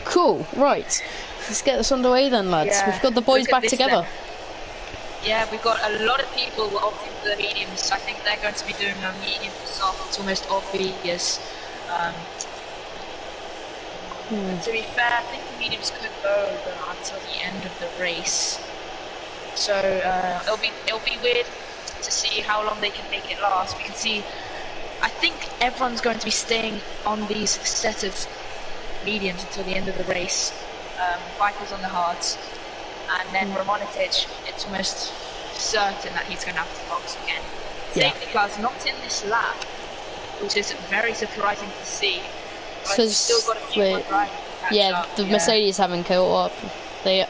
Cool, right. Let's get this underway then, lads. Yeah, we've got the boys back together. Then. Yeah, we've got a lot of people opting for the mediums. I think they're going to be doing a medium soft. It's almost obvious. To be fair, I think the mediums could go until the end of the race. So it'll be weird to see how long they can make it last. We can see. I think everyone's going to be staying on these set of mediums until the end of the race. Viper's on the hards, and then Ramonitic, it's almost certain that he's going to have to box again. Yeah. Safety car's not in this lap, which is very surprising to see. Because still got a few more drivers to catch up. the Mercedes haven't caught up. They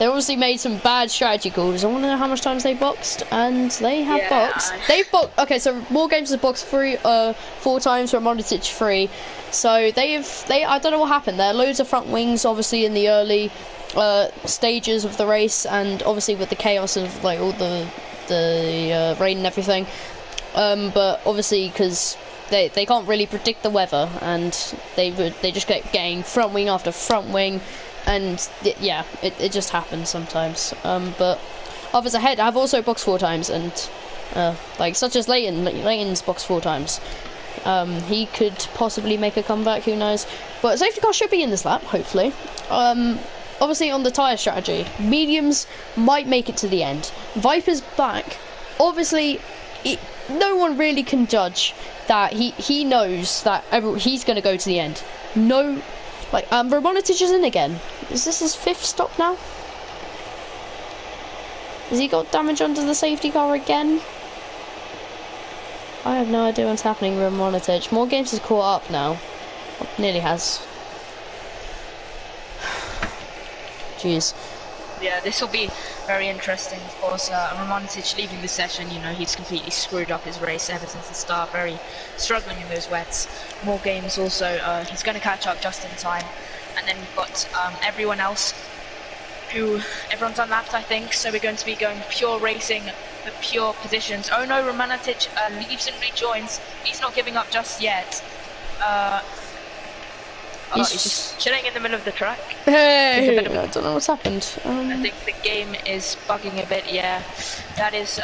obviously made some bad strategy calls. I want to know how much times they boxed, and they have boxed. They've boxed. Okay, so War Games has boxed 4 times, Ramonitic 3. So I don't know what happened. There are loads of front wings, obviously in the early stages of the race, and obviously with the chaos of like all the rain and everything. But obviously because they can't really predict the weather, and they just kept getting front wing after front wing. And it just happens sometimes. But others ahead have also boxed 4 times, and like such as Leighton's boxed 4 times. He could possibly make a comeback, who knows. But safety car should be in this lap, hopefully. Obviously on the tyre strategy, mediums might make it to the end. Viper's back. Obviously, no one really can judge that. He knows that he's going to go to the end. No. Like, Ramonitic is in again. Is this his 5th stop now? Has he got damage under the safety car again? I have no idea what's happening with Ramonitic. More Games has caught up now. Nearly has. Jeez. Yeah, this will be very interesting, of course. Ramonitic leaving the session, he's completely screwed up his race ever since the start, very struggling in those wets. More Games also, he's going to catch up just in time. And then we've got everyone else, everyone's unlapped, I think, so we're going to be going pure racing for pure positions. Oh no, Ramonitic leaves and rejoins. He's not giving up just yet. He's just chilling in the middle of the track. Hey, I don't know what's happened. I think the game is bugging a bit, yeah. That is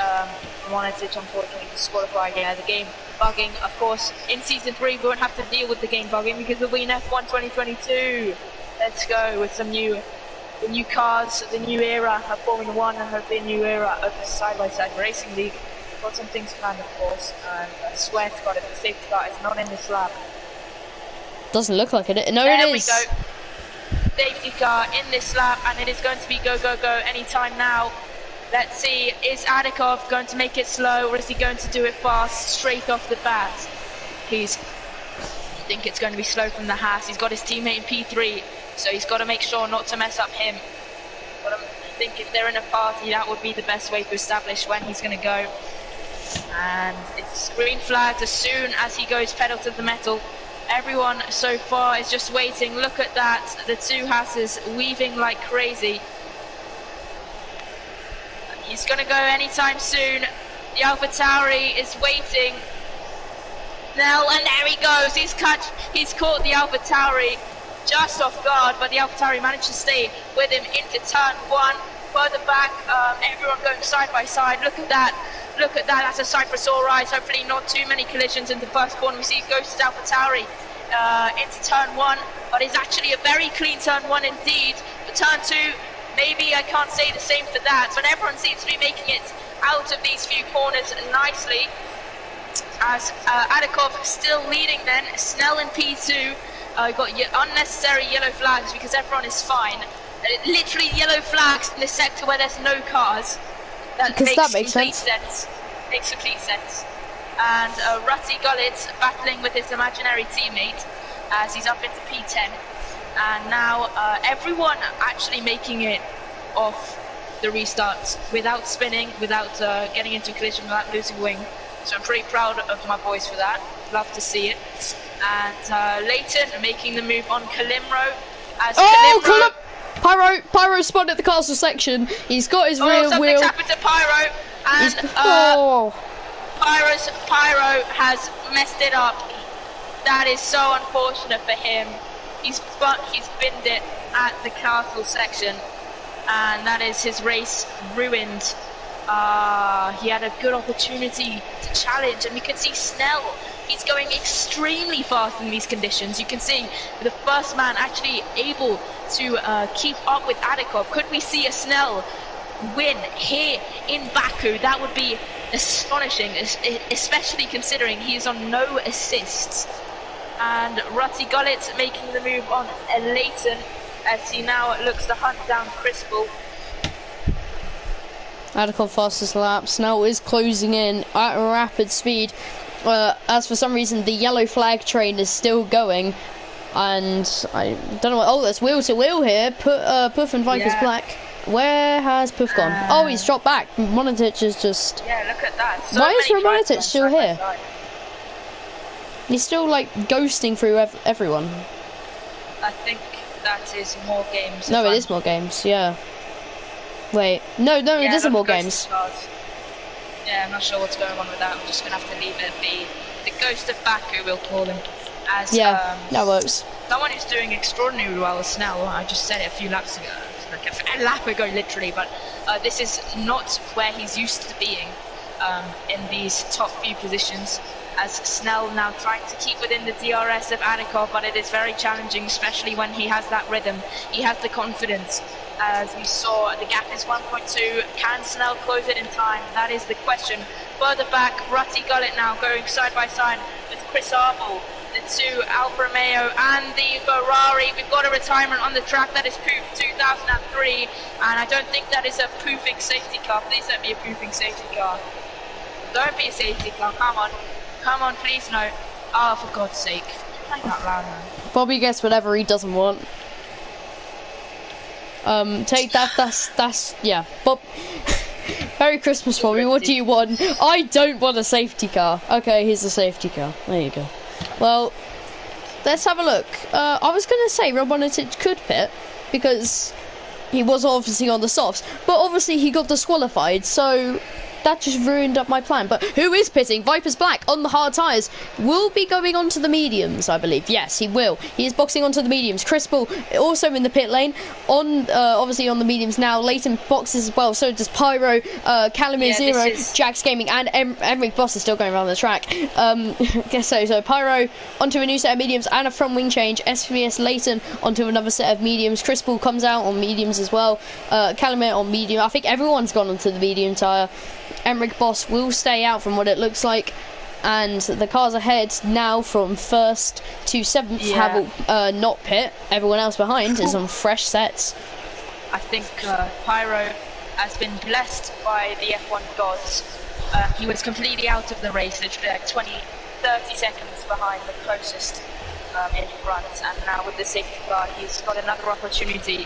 Ramonitic, unfortunately, disqualified. Yeah, the game bugging. Of course, in Season 3, we won't have to deal with the game bugging because we'll be in F1 2022. Let's go with the new cars, the new era of Formula 1, and hopefully a new era of the side-by-side racing league. Got some things planned, of course, and I swear to God, if the safety car is not in this lap. Doesn't look like it. No, there it is. There we go. Safety car in this lap, and it is going to be go, go, go anytime now. Let's see, is Adikov going to make it slow, or is he going to do it fast straight off the bat? I think it's going to be slow from the Haas. He's got his teammate in P3, so he's got to make sure not to mess up him. But I think if they're in a party, that would be the best way to establish when he's going to go. And it's green flags as soon as he goes pedal to the metal. Everyone so far is just waiting. Look at that. The 2 Hasses weaving like crazy. He's going to go anytime soon. The AlphaTauri is waiting. Now, and there he goes. He's caught the AlphaTauri just off guard, but the AlphaTauri managed to stay with him into turn 1. further back, everyone going side by side. Look at that. Look at that. That's a Cyprus all rise. Hopefully not too many collisions in the first corner. We see Ghost AlphaTauri into turn 1, but it's actually a very clean turn 1 indeed. But turn 2, maybe I can't say the same for that, but everyone seems to be making it out of these few corners nicely. As Adikov still leading then, Snell in P2, got unnecessary yellow flags because everyone is fine. Literally yellow flags in this sector where there's no cars. That makes complete sense. Makes complete sense. And Rutty Gullit battling with his imaginary teammate as he's up into P10. And now everyone actually making it off the restarts without spinning, without getting into collision, without losing wing. So I'm pretty proud of my boys for that. Love to see it. And Leighton making the move on Kalimro. As Pyro spotted at the castle section. He's got his rear wheel. Something's happened to Pyro, and Pyro has messed it up. That is so unfortunate for him. He's binned it at the castle section, and that is his race ruined. He had a good opportunity to challenge, and we can see Snell. He's going extremely fast in these conditions. You can see the first man actually able to keep up with Adikov. Could we see a Snell win here in Baku? That would be astonishing, especially considering he is on no assists. And Rutty Gullit making the move on Leighton as he now looks to hunt down Crispell. Adikov fastest lap. Snell is closing in at a rapid speed. As for some reason the yellow flag train is still going, and I don't know what. Oh, there's wheel to wheel here. Puff and Viper's black. Where has Puff gone? Oh, he's dropped back. Monitich is just. Yeah, look at that. So why is Monitich still here? He's still like ghosting through everyone. I think that is more games. No, it is more games. Yeah. Wait. No, it isn't more games. Yeah, I'm not sure what's going on with that. I'm just going to have to leave it be. The Ghost of Baku, we'll call him. As, that works. Someone who's doing extraordinarily well is Snell. I just said it a few laps ago. Like a lap ago, literally. But this is not where he's used to being in these top few positions. As Snell now trying to keep within the DRS of Adikov, but it is very challenging, especially when he has that rhythm. He has the confidence. As we saw, the gap is 1.2. Can Snell close it in time? That is the question. Further back, Rutty Gullit now going side by side with Chris Arbel, the two Alfa Romeo and the Ferrari. We've got a retirement on the track. That is Poof 2003, and I don't think that is a poofing safety car. Please don't be a poofing safety car. Don't be a safety car. Come on, please no. Oh, for God's sake. Think out loud, man. Bobby gets whatever he doesn't want. Take that, that's, yeah. Bob, Merry Christmas, Bobby, what do you want? I don't want a safety car. Okay, here's a safety car. There you go. Well, let's have a look. I was going to say Rob Monitich could pit, because he was obviously on the softs, but obviously he got disqualified, so that just ruined up my plan. But who is pitting? Viper's Black on the hard tyres. Will be going on to the mediums, I believe. Yes, he will. He is boxing onto the mediums. Crispell also in the pit lane. On obviously on the mediums now. Leighton boxes as well. So does Pyro, Calamir Zero, Jax Gaming, and Emric Boss is still going around the track. Guess so. So Pyro onto a new set of mediums and a front wing change. SVS Leighton onto another set of mediums. Crispell comes out on mediums as well. Calamir on medium. I think everyone's gone onto the medium tyre. Emric Boss will stay out from what it looks like, and the cars ahead now from 1st to 7th have not pit. Everyone else behind is on fresh sets. I think Pyro has been blessed by the F1 gods. He was completely out of the race, literally like 20-30 seconds behind the closest in front, and now with the safety car he's got another opportunity.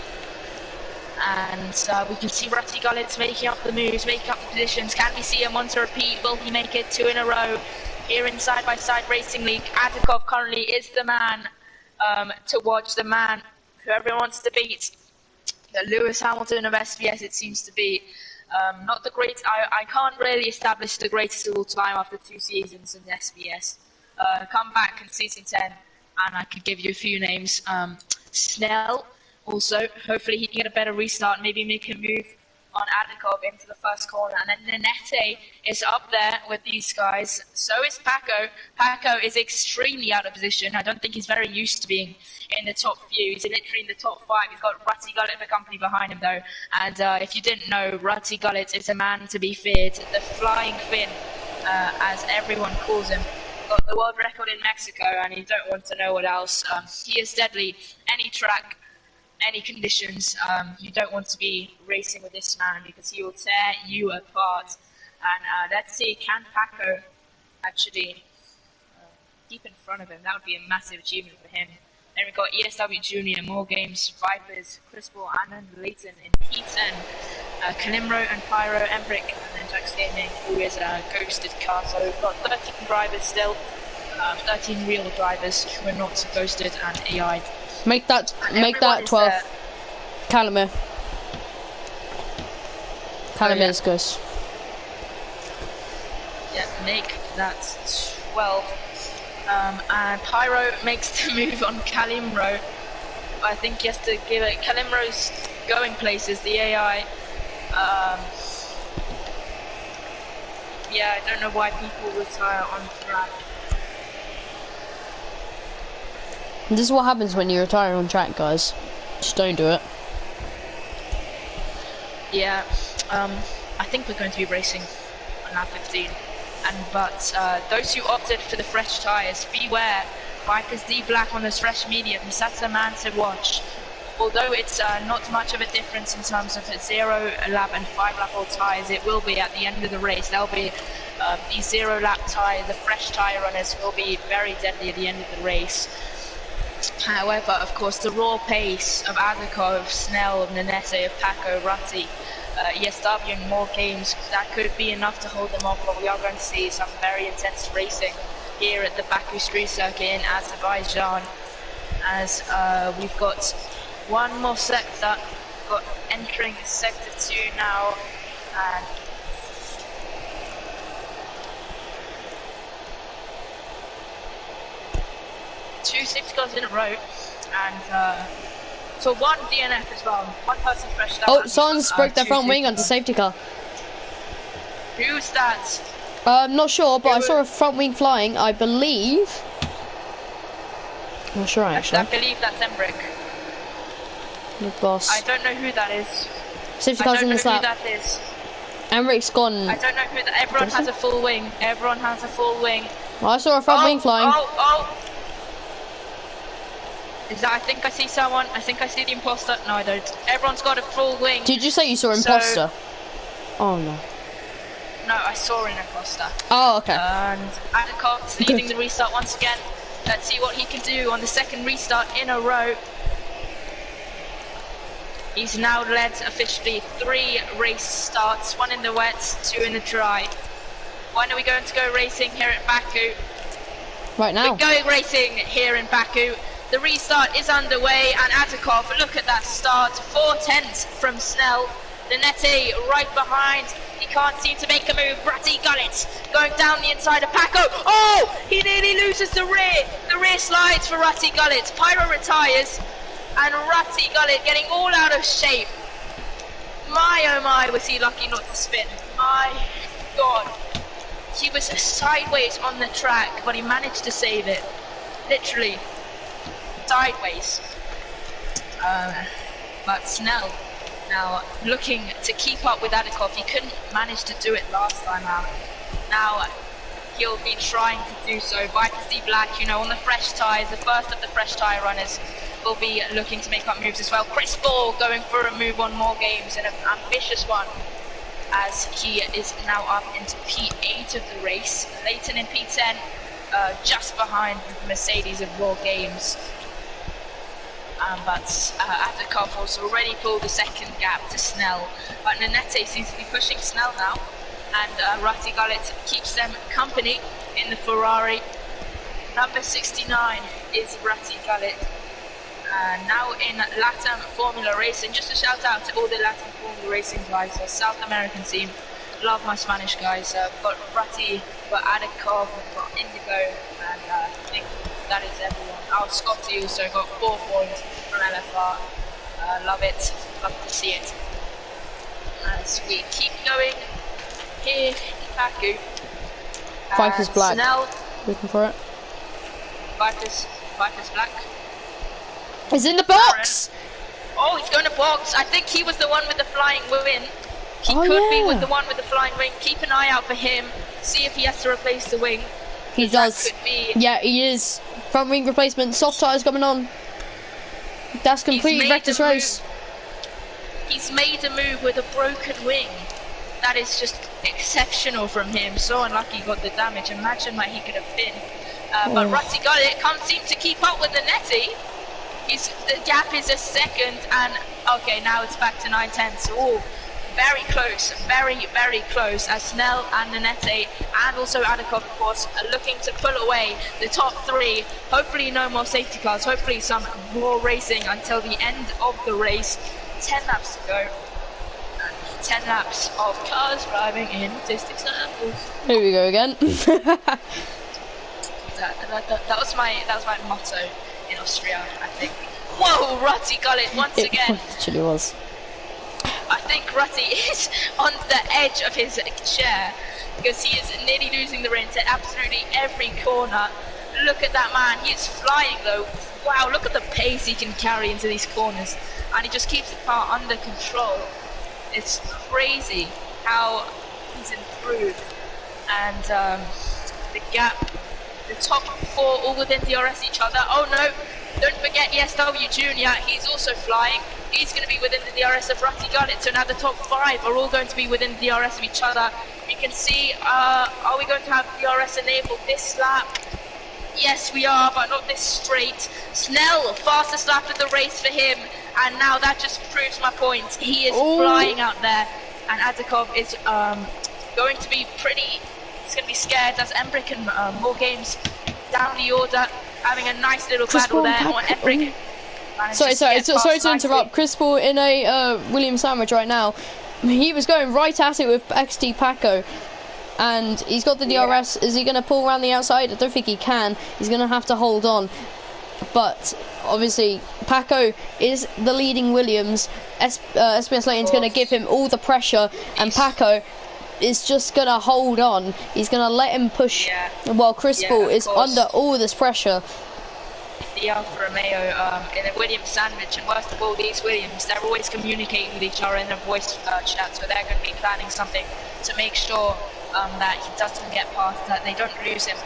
And we can see Rutty Gullit making up the moves, making up the positions. Can we see him on to repeat? Will he make it 2 in a row? Here in Side by Side Racing League, Adikov currently is the man to watch, the man who everyone wants to beat. The Lewis Hamilton of SBS, it seems to be. Not the great. I can't really establish the greatest of all time after 2 seasons in the SBS. Come back in season 10, and I could give you a few names. Snell. Also, hopefully he can get a better restart, maybe make a move on Adikov into the first corner, and then Nenete is up there with these guys. So is Paco. Paco is extremely out of position. I don't think he's very used to being in the top few. He's literally in the top 5. He's got Rutty Gullet for company behind him though. And if you didn't know, Rutty Gullet is a man to be feared. The Flying Finn, as everyone calls him. Got the world record in Mexico, and you don't want to know what else. He is deadly. Any track, any conditions, you don't want to be racing with this man because he will tear you apart. And let's see, can Paco actually keep in front of him? That would be a massive achievement for him. Then we've got ESW Junior, More Games, Vipers, Crispal, Anand, Leighton in P10, Kalimro and Pyro, Embrick, and then Jax Gaming, who is a ghosted car. So we've got 13 drivers still, 13 real drivers who are not ghosted and AI'd. Make that 12. Calimere. Calimere is good. Yeah, make that 12. And Pyro makes the move on Kalimro. I think he has to give it. Kalimro's going places, the AI. Yeah, I don't know why people retire on track. This is what happens when you retire on track, guys. Just don't do it. Yeah, I think we're going to be racing on lap 15. But those who opted for the fresh tyres, beware. Viper's D Black on those fresh mediums. That's a man to watch. Although it's not much of a difference in terms of 0 lap and 5 lap old tyres, it will be at the end of the race. There'll be the 0 lap tyre, the fresh tyre runners will be very deadly at the end of the race. However, of course, the raw pace of Adikov, Snell, Nenete, Paco, Rutty, ESW and More Games, that could be enough to hold them off, but we are going to see some very intense racing here at the Baku Street Circuit in Azerbaijan, as we've got one more sector, got entering sector 2 now, and two 6 cars in a row, and so one DNF as well, one person fresh down. Oh, someone's broke their front wing onto safety car. Who's that? I'm not sure, but I saw a front wing flying, I believe. I'm not sure actually. I believe that's Embrick. Big boss. I don't know who that is. Safety car's in this lap. I don't know who that is. Embrick's gone. I don't know who that. Everyone has a full wing. Everyone has a full wing. Well, I saw a front wing flying. Oh! Is that? I think I see someone. I think I see the imposter. No, I don't. Everyone's got a full wing. Did you say you saw imposter? Oh no. No, I saw an imposter. Oh, okay. And Adikov leading the restart once again. Let's see what he can do on the second restart in a row. He's now led officially 3 race starts, 1 in the wet, 2 in the dry. When are we going to go racing here at Baku? Right now. We're going racing here in Baku. The restart is underway, and Adikov, look at that start, 4/10 from Snell. Nenete right behind. He can't seem to make a move. Rutty Gullet going down the inside of Paco. Oh! He nearly loses the rear. The rear slides for Rutty Gullet. Pyro retires, and Rutty Gullet getting all out of shape. My oh my, was he lucky not to spin. My God. He was sideways on the track, but he managed to save it. Literally. Sideways. But Snell now looking to keep up with Adikov. He couldn't manage to do it last time out. Now he'll be trying to do so. Viper's D Black, you know, on the fresh tyres, the first of the fresh tyre runners, will be looking to make up moves as well. Chris Ball going for a move on More Games, and an ambitious one, as he is now up into P8 of the race. Leighton in P10, just behind Mercedes of More Games. But Adikov has already pulled the second gap to Snell. But Nenete seems to be pushing Snell now, and Rutty Gullet keeps them company in the Ferrari. Number 69 is Rutty Gullet. Now in Latam Formula Racing. Just a shout out to all the Latam Formula Racing guys, South American team. Love my Spanish guys. We've got Rutty, we've got Adikov, we've got Indigo, and I think that is everyone. Oh, Scotty also got 4 points from LFR. Love it, love to see it. And as we keep going here in Baku. Viper's black. Snell, Looking for it. Viper's black. He's in the box! Oh, he's going to box. I think he was the one with the flying wing. He Oh, could be yeah. with the one with the flying wing. Keep an eye out for him. See if he has to replace the wing. He That does. could be. Yeah, he is. Front wing replacement. Soft tires coming on. That's completed made Rectus the move. race. He's made a move with a broken wing. That is just exceptional from him. So unlucky he got the damage. Imagine where he could have been. But Rutty got it. Can't seem to keep up with the Netty. The gap is a second, and okay, now it's back to 9/10. So very close, very, very close. As Snell and Nanette and also Adakov, of course, are looking to pull away the top three. Hopefully, no more safety cars. Hopefully, some more racing until the end of the race. 10 laps to go. 10 laps of cars driving in artistic circles. Here we go again. That was my motto in Austria, I think. Whoa, Rutty got it once again. It actually was. I think Rutty is on the edge of his chair because he is nearly losing the reins at absolutely every corner. Look at that man, he is flying though. Wow, look at the pace he can carry into these corners, and he just keeps the car under control. It's crazy how he's improved, and the gap, the top four all within DRS each other. Oh no, don't forget ESW Junior, he's also flying. He's going to be within the DRS of Rutty Gullet, so now the top five are all going to be within the DRS of each other. You can see, are we going to have DRS enabled this lap? Yes, we are, but not this straight. Snell, fastest lap of the race for him, and now that just proves my point. He is flying out there, and Adakov is going to be pretty. He's going to be scared as Embrick and more games down the order, having a nice little battle there on Embrick. Sorry to interrupt. Chris Paul in a Williams sandwich right now. He was going right at it with XT Paco, and he's got the DRS. Is he going to pull around the outside? I don't think he can. He's going to have to hold on. But obviously, Paco is the leading Williams. SBS Layton's going to give him all the pressure, and Paco is just going to hold on. He's going to let him push while Chris Paul is under all this pressure. The Alfa Romeo in a Williams sandwich, and worst of all, these Williams, they're always communicating with each other in a voice chat, so they're going to be planning something to make sure that he doesn't get past, that they don't lose him.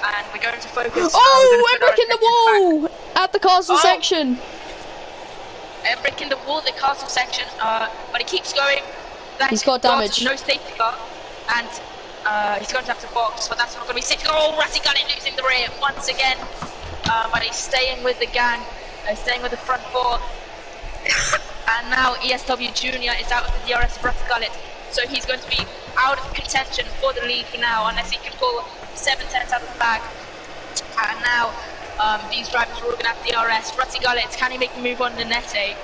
And we're going to focus. Embrick in the wall at the castle section. Embrick in the wall, the castle section, but he keeps going. He's got damage. No safety car, and he's going to have to box, but that's not going to be safe. Oh, Ratty got it, losing the rear once again. But he's staying with the gang, staying with the front four. And now ESW Junior is out of the DRS of Ratty Gullet, so he's going to be out of contention for the lead for now, unless he can pull 7/10 out of the bag. And now these drivers are all going to have DRS. Ratty Gullet, can he make a move on the Nete?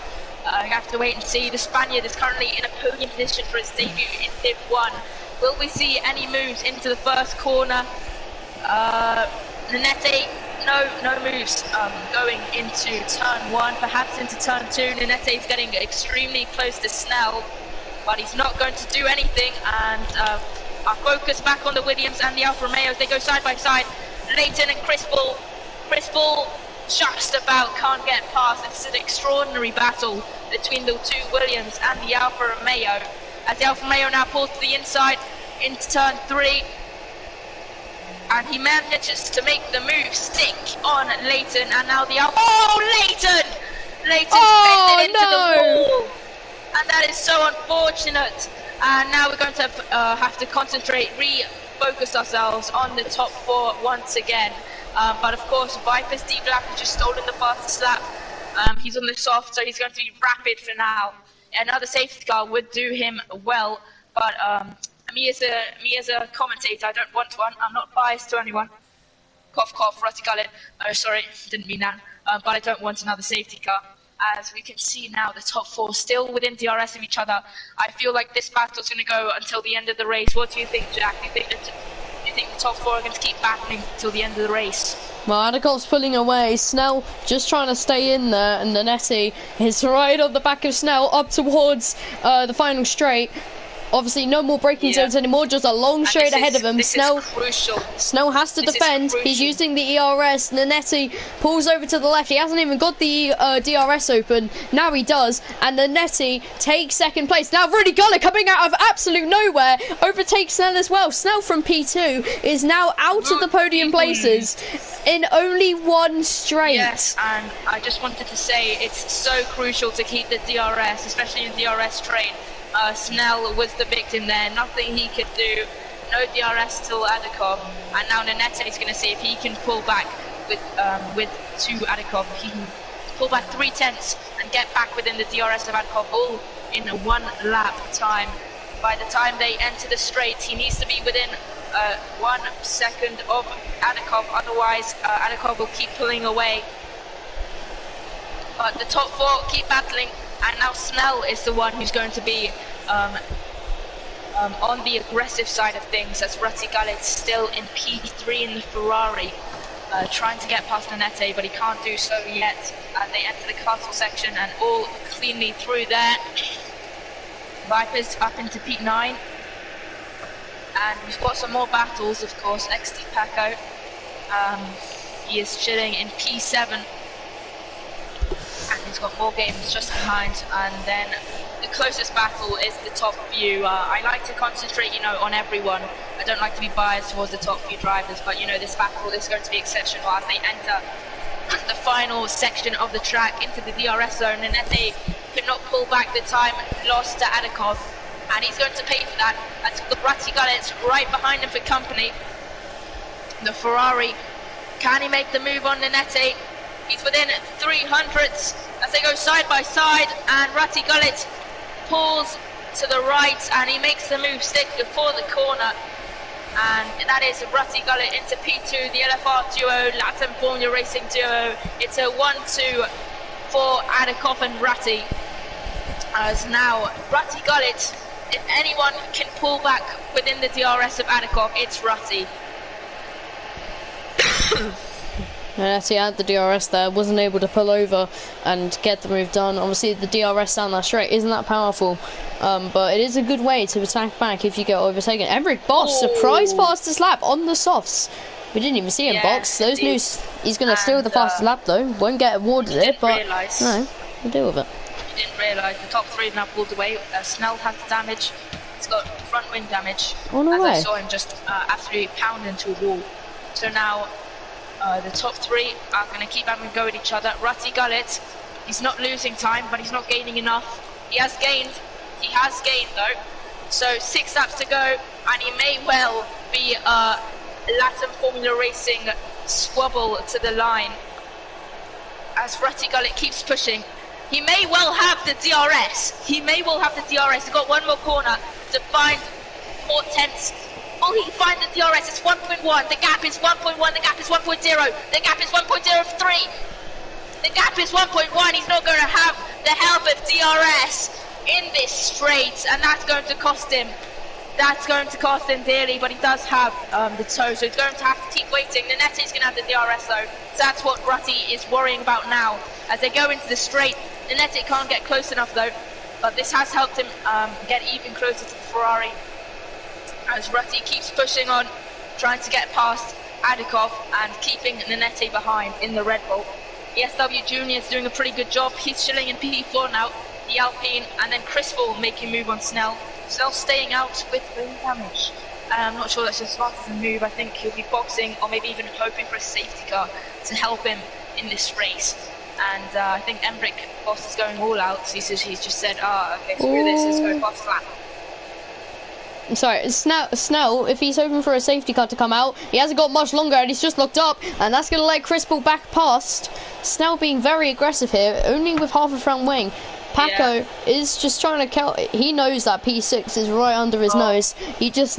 I have to wait and see. The Spaniard is currently in a podium position for his debut in Div 1. Will we see any moves into the first corner? Nanette, no moves going into turn 1, perhaps into turn 2. Nanette is getting extremely close to Snell, but he's not going to do anything. And our focus back on the Williams and the Alfa Romeos. They go side by side. Layton and Chris Bull just about can't get past. It's an extraordinary battle between the two Williams and the Alfa Romeo. As the Alfa Romeo now pulls to the inside into turn 3. And he manages to make the move stick on Layton, and now the Alfa. Oh, Layton! Layton's bending into the wall, and that is so unfortunate. And now we're going to have to concentrate, refocus ourselves on the top 4 once again. But of course, Viper's D-Black has just stolen the fastest lap. He's on the soft, so he's going to be rapid for now. Another safety car would do him well, but me as a commentator, I don't want one. I'm not biased to anyone. Cough, cough, Rutty Gullet. Oh, sorry, didn't mean that. But I don't want another safety car. As we can see now, the top 4 still within DRS of each other. I feel like this battle's going to go until the end of the race. What do you think, Jack? Do you think the top 4 are going to keep battling until the end of the race? Well, Adakov's pulling away. Snell just trying to stay in there, and Nanette is right on the back of Snell up towards the final straight. Obviously, no more braking zones anymore, just a long straight ahead of him. Snell has to defend. He's using the ERS. Nanetti pulls over to the left. He hasn't even got the DRS open. Now he does. And Nanetti takes second place. Now Rudy Guller, coming out of absolute nowhere, overtakes Snell as well. Snell from P2 is now out of the podium places in only one straight. Yes, and I just wanted to say it's so crucial to keep the DRS, especially in DRS train. Snell was the victim there, nothing he could do, no DRS till Adakov, and now Nanette is going to see if he can pull back with to Adakov. He can pull back 3/10 and get back within the DRS of Adakov, all in a 1 lap time. By the time they enter the straight, he needs to be within 1 second of Adakov, otherwise Adakov will keep pulling away. But the top 4 keep battling, and now Snell is the one who's going to be on the aggressive side of things, as Rati Galit's still in P3 in the Ferrari, trying to get past Nanette, but he can't do so yet. And they enter the castle section and all cleanly through there. Viper's up into P9. And we've got some more battles, of course. XT Paco, he is chilling in P7. And he's got more games just behind, and then the closest battle is the top few. I like to concentrate, on everyone. I don't like to be biased towards the top few drivers, but this battle is going to be exceptional as they enter the final section of the track into the DRS zone. Nanette could not pull back the time lost to Adakov, and he's going to pay for that. As Rati Galit's right behind him for company. The Ferrari, can he make the move on Nanette? He's within 300s as they go side by side, and Rati Gullit pulls to the right and he makes the move stick before the corner, and that is Rati Gullit into P2, the LFR duo, Latin Formula Racing duo. It's a 1-2 for Adakov and Rati, as now Rati Gullit, if anyone can pull back within the DRS of Adakov, it's Rati. Nanette had the DRS there, wasn't able to pull over and get the move done. Obviously the DRS down that straight isn't that powerful, but it is a good way to attack back if you get overtaken. Emmerich Boss, surprise fastest lap on the softs. We didn't even see him box. Those news, he's going to steal the fastest lap though, won't get awarded it, but no, we'll deal with it. You didn't realise the top 3 now pulled away. Snell has damage, he's got front wing damage, as I saw him just absolutely pound into a wall. So now the top 3 are going to keep having a go at each other. Rati Gullit, he's not losing time, but he's not gaining enough. He has gained though. So 6 laps to go, and he may well be Latin Formula Racing squabble to the line. As Rati Gullit keeps pushing, he may well have the DRS. He's got one more corner to find 4/10. Will he find the DRS? It's 1.1. The gap is 1.1. The gap is 1.0. The gap is 1.03. The gap is 1.1. He's not going to have the help of DRS in this straight, and that's going to cost him. That's going to cost him dearly, but he does have the toe, so he's going to have to keep waiting. Nanette is going to have the DRS though, so that's what Rati is worrying about now. As they go into the straight, Nanette can't get close enough though, but this has helped him get even closer to the Ferrari. As Rati keeps pushing on, trying to get past Adakov and keeping Nanette behind in the Red Bull. The SW Junior is doing a pretty good job. He's chilling in P4 now, the Alpine, and then Crispell making move on Snell. Snell staying out with ring damage. I'm not sure that's just smart as a move. I think he'll be boxing or maybe even hoping for a safety car to help him in this race. And I think Emmerich Boss is going all out. He's just said, okay, screw this, let's go fast lap. I'm sorry, Snell, if he's hoping for a safety car to come out, he hasn't got much longer and he's just locked up, and that's going to let Crispell back past. Snell being very aggressive here, only with half a front wing. Paco is just trying to count. He knows that P6 is right under his nose. He's just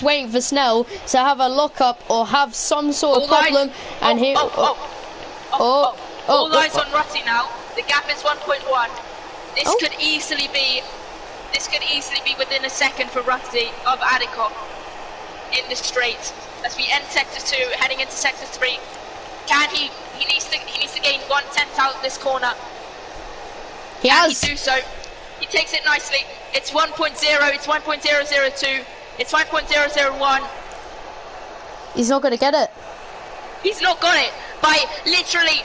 waiting for Snell to have a lockup or have some sort of problem. And here, all eyes on Rati now. The gap is 1.1. This could easily be within a second for Rati of Adakov in the straight. As we end sector 2, heading into sector 3. He needs to gain 1/10 out of this corner. He has. He do so? He takes it nicely. It's 1.0. It's 1.002. It's 5.001. He's not going to get it. He's not got it. By literally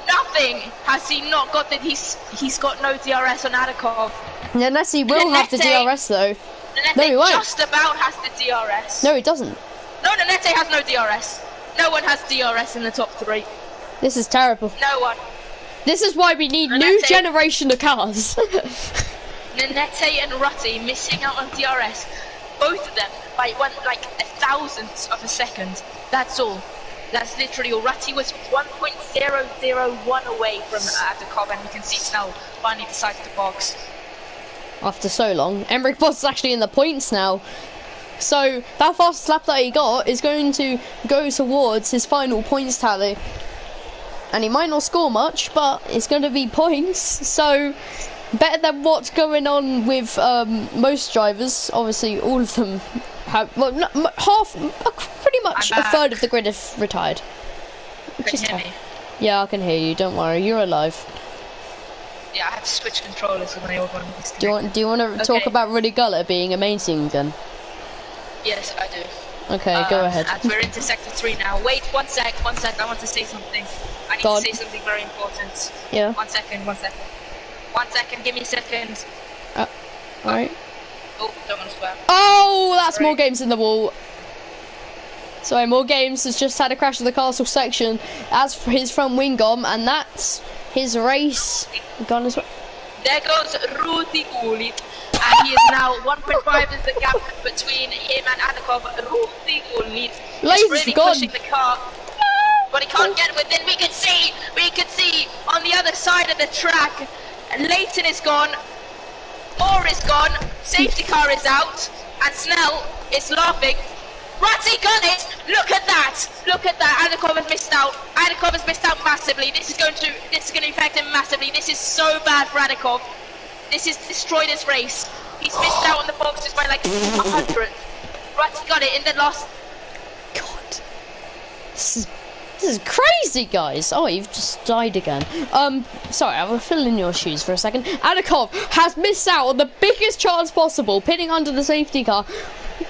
nothing has he not got that. He's got no DRS on Adikov. Unless he will have the DRS though. No, he won't. Just about has the DRS. No, he doesn't. No, Nanette has no DRS. No one has DRS in the top 3. This is terrible. No one. This is why we need new generation of cars. Nanette and Rutty missing out on DRS. Both of them by like a thousandth of a second. That's all. That's literally all. Rutty was 1.001 away from Adikov, and you can see Snell finally decided to box. After so long, Emmerich Boss is actually in the points now. So that fastest lap that he got is going to go towards his final points tally. And he might not score much, but it's going to be points. So better than what's going on with most drivers. Obviously, all of them have, well, pretty much a third of the grid have retired. Can you hear me? Yeah, I can hear you. Don't worry, you're alive. Yeah, I had to switch controllers with my old one. Do you want to talk about Ruddy Guller being amazing again? Yes, I do. Okay, go ahead. As we're into sector 3 now. Wait, one sec. I want to say something. I need to say something very important. Yeah. One second. Give me a second. Alright. Oh, don't want to swear. Oh, that's more games in the wall. Sorry, more games has just had a crash of the castle section as for his front wing gone, and that's his race gone as well. There goes Ruti Gullit, and he is now 1.5 is the gap between him and Adikov. Ruti Gullit is really pushing the car, but he can't get within. We can see on the other side of the track, Leighton is gone, Moore is gone, safety car is out, and Snell is laughing. Ratty got it! Look at that! Adikov has missed out. Adikov has missed out massively. This is going to affect him massively. This is so bad for Adikov. This has destroyed his race. He's missed out on the boxes by like 100. Ratty got it in the last. God, this is crazy, guys. Oh, you've just died again. Sorry, I will fill in your shoes for a second. Adikov has missed out on the biggest chance possible, pitting under the safety car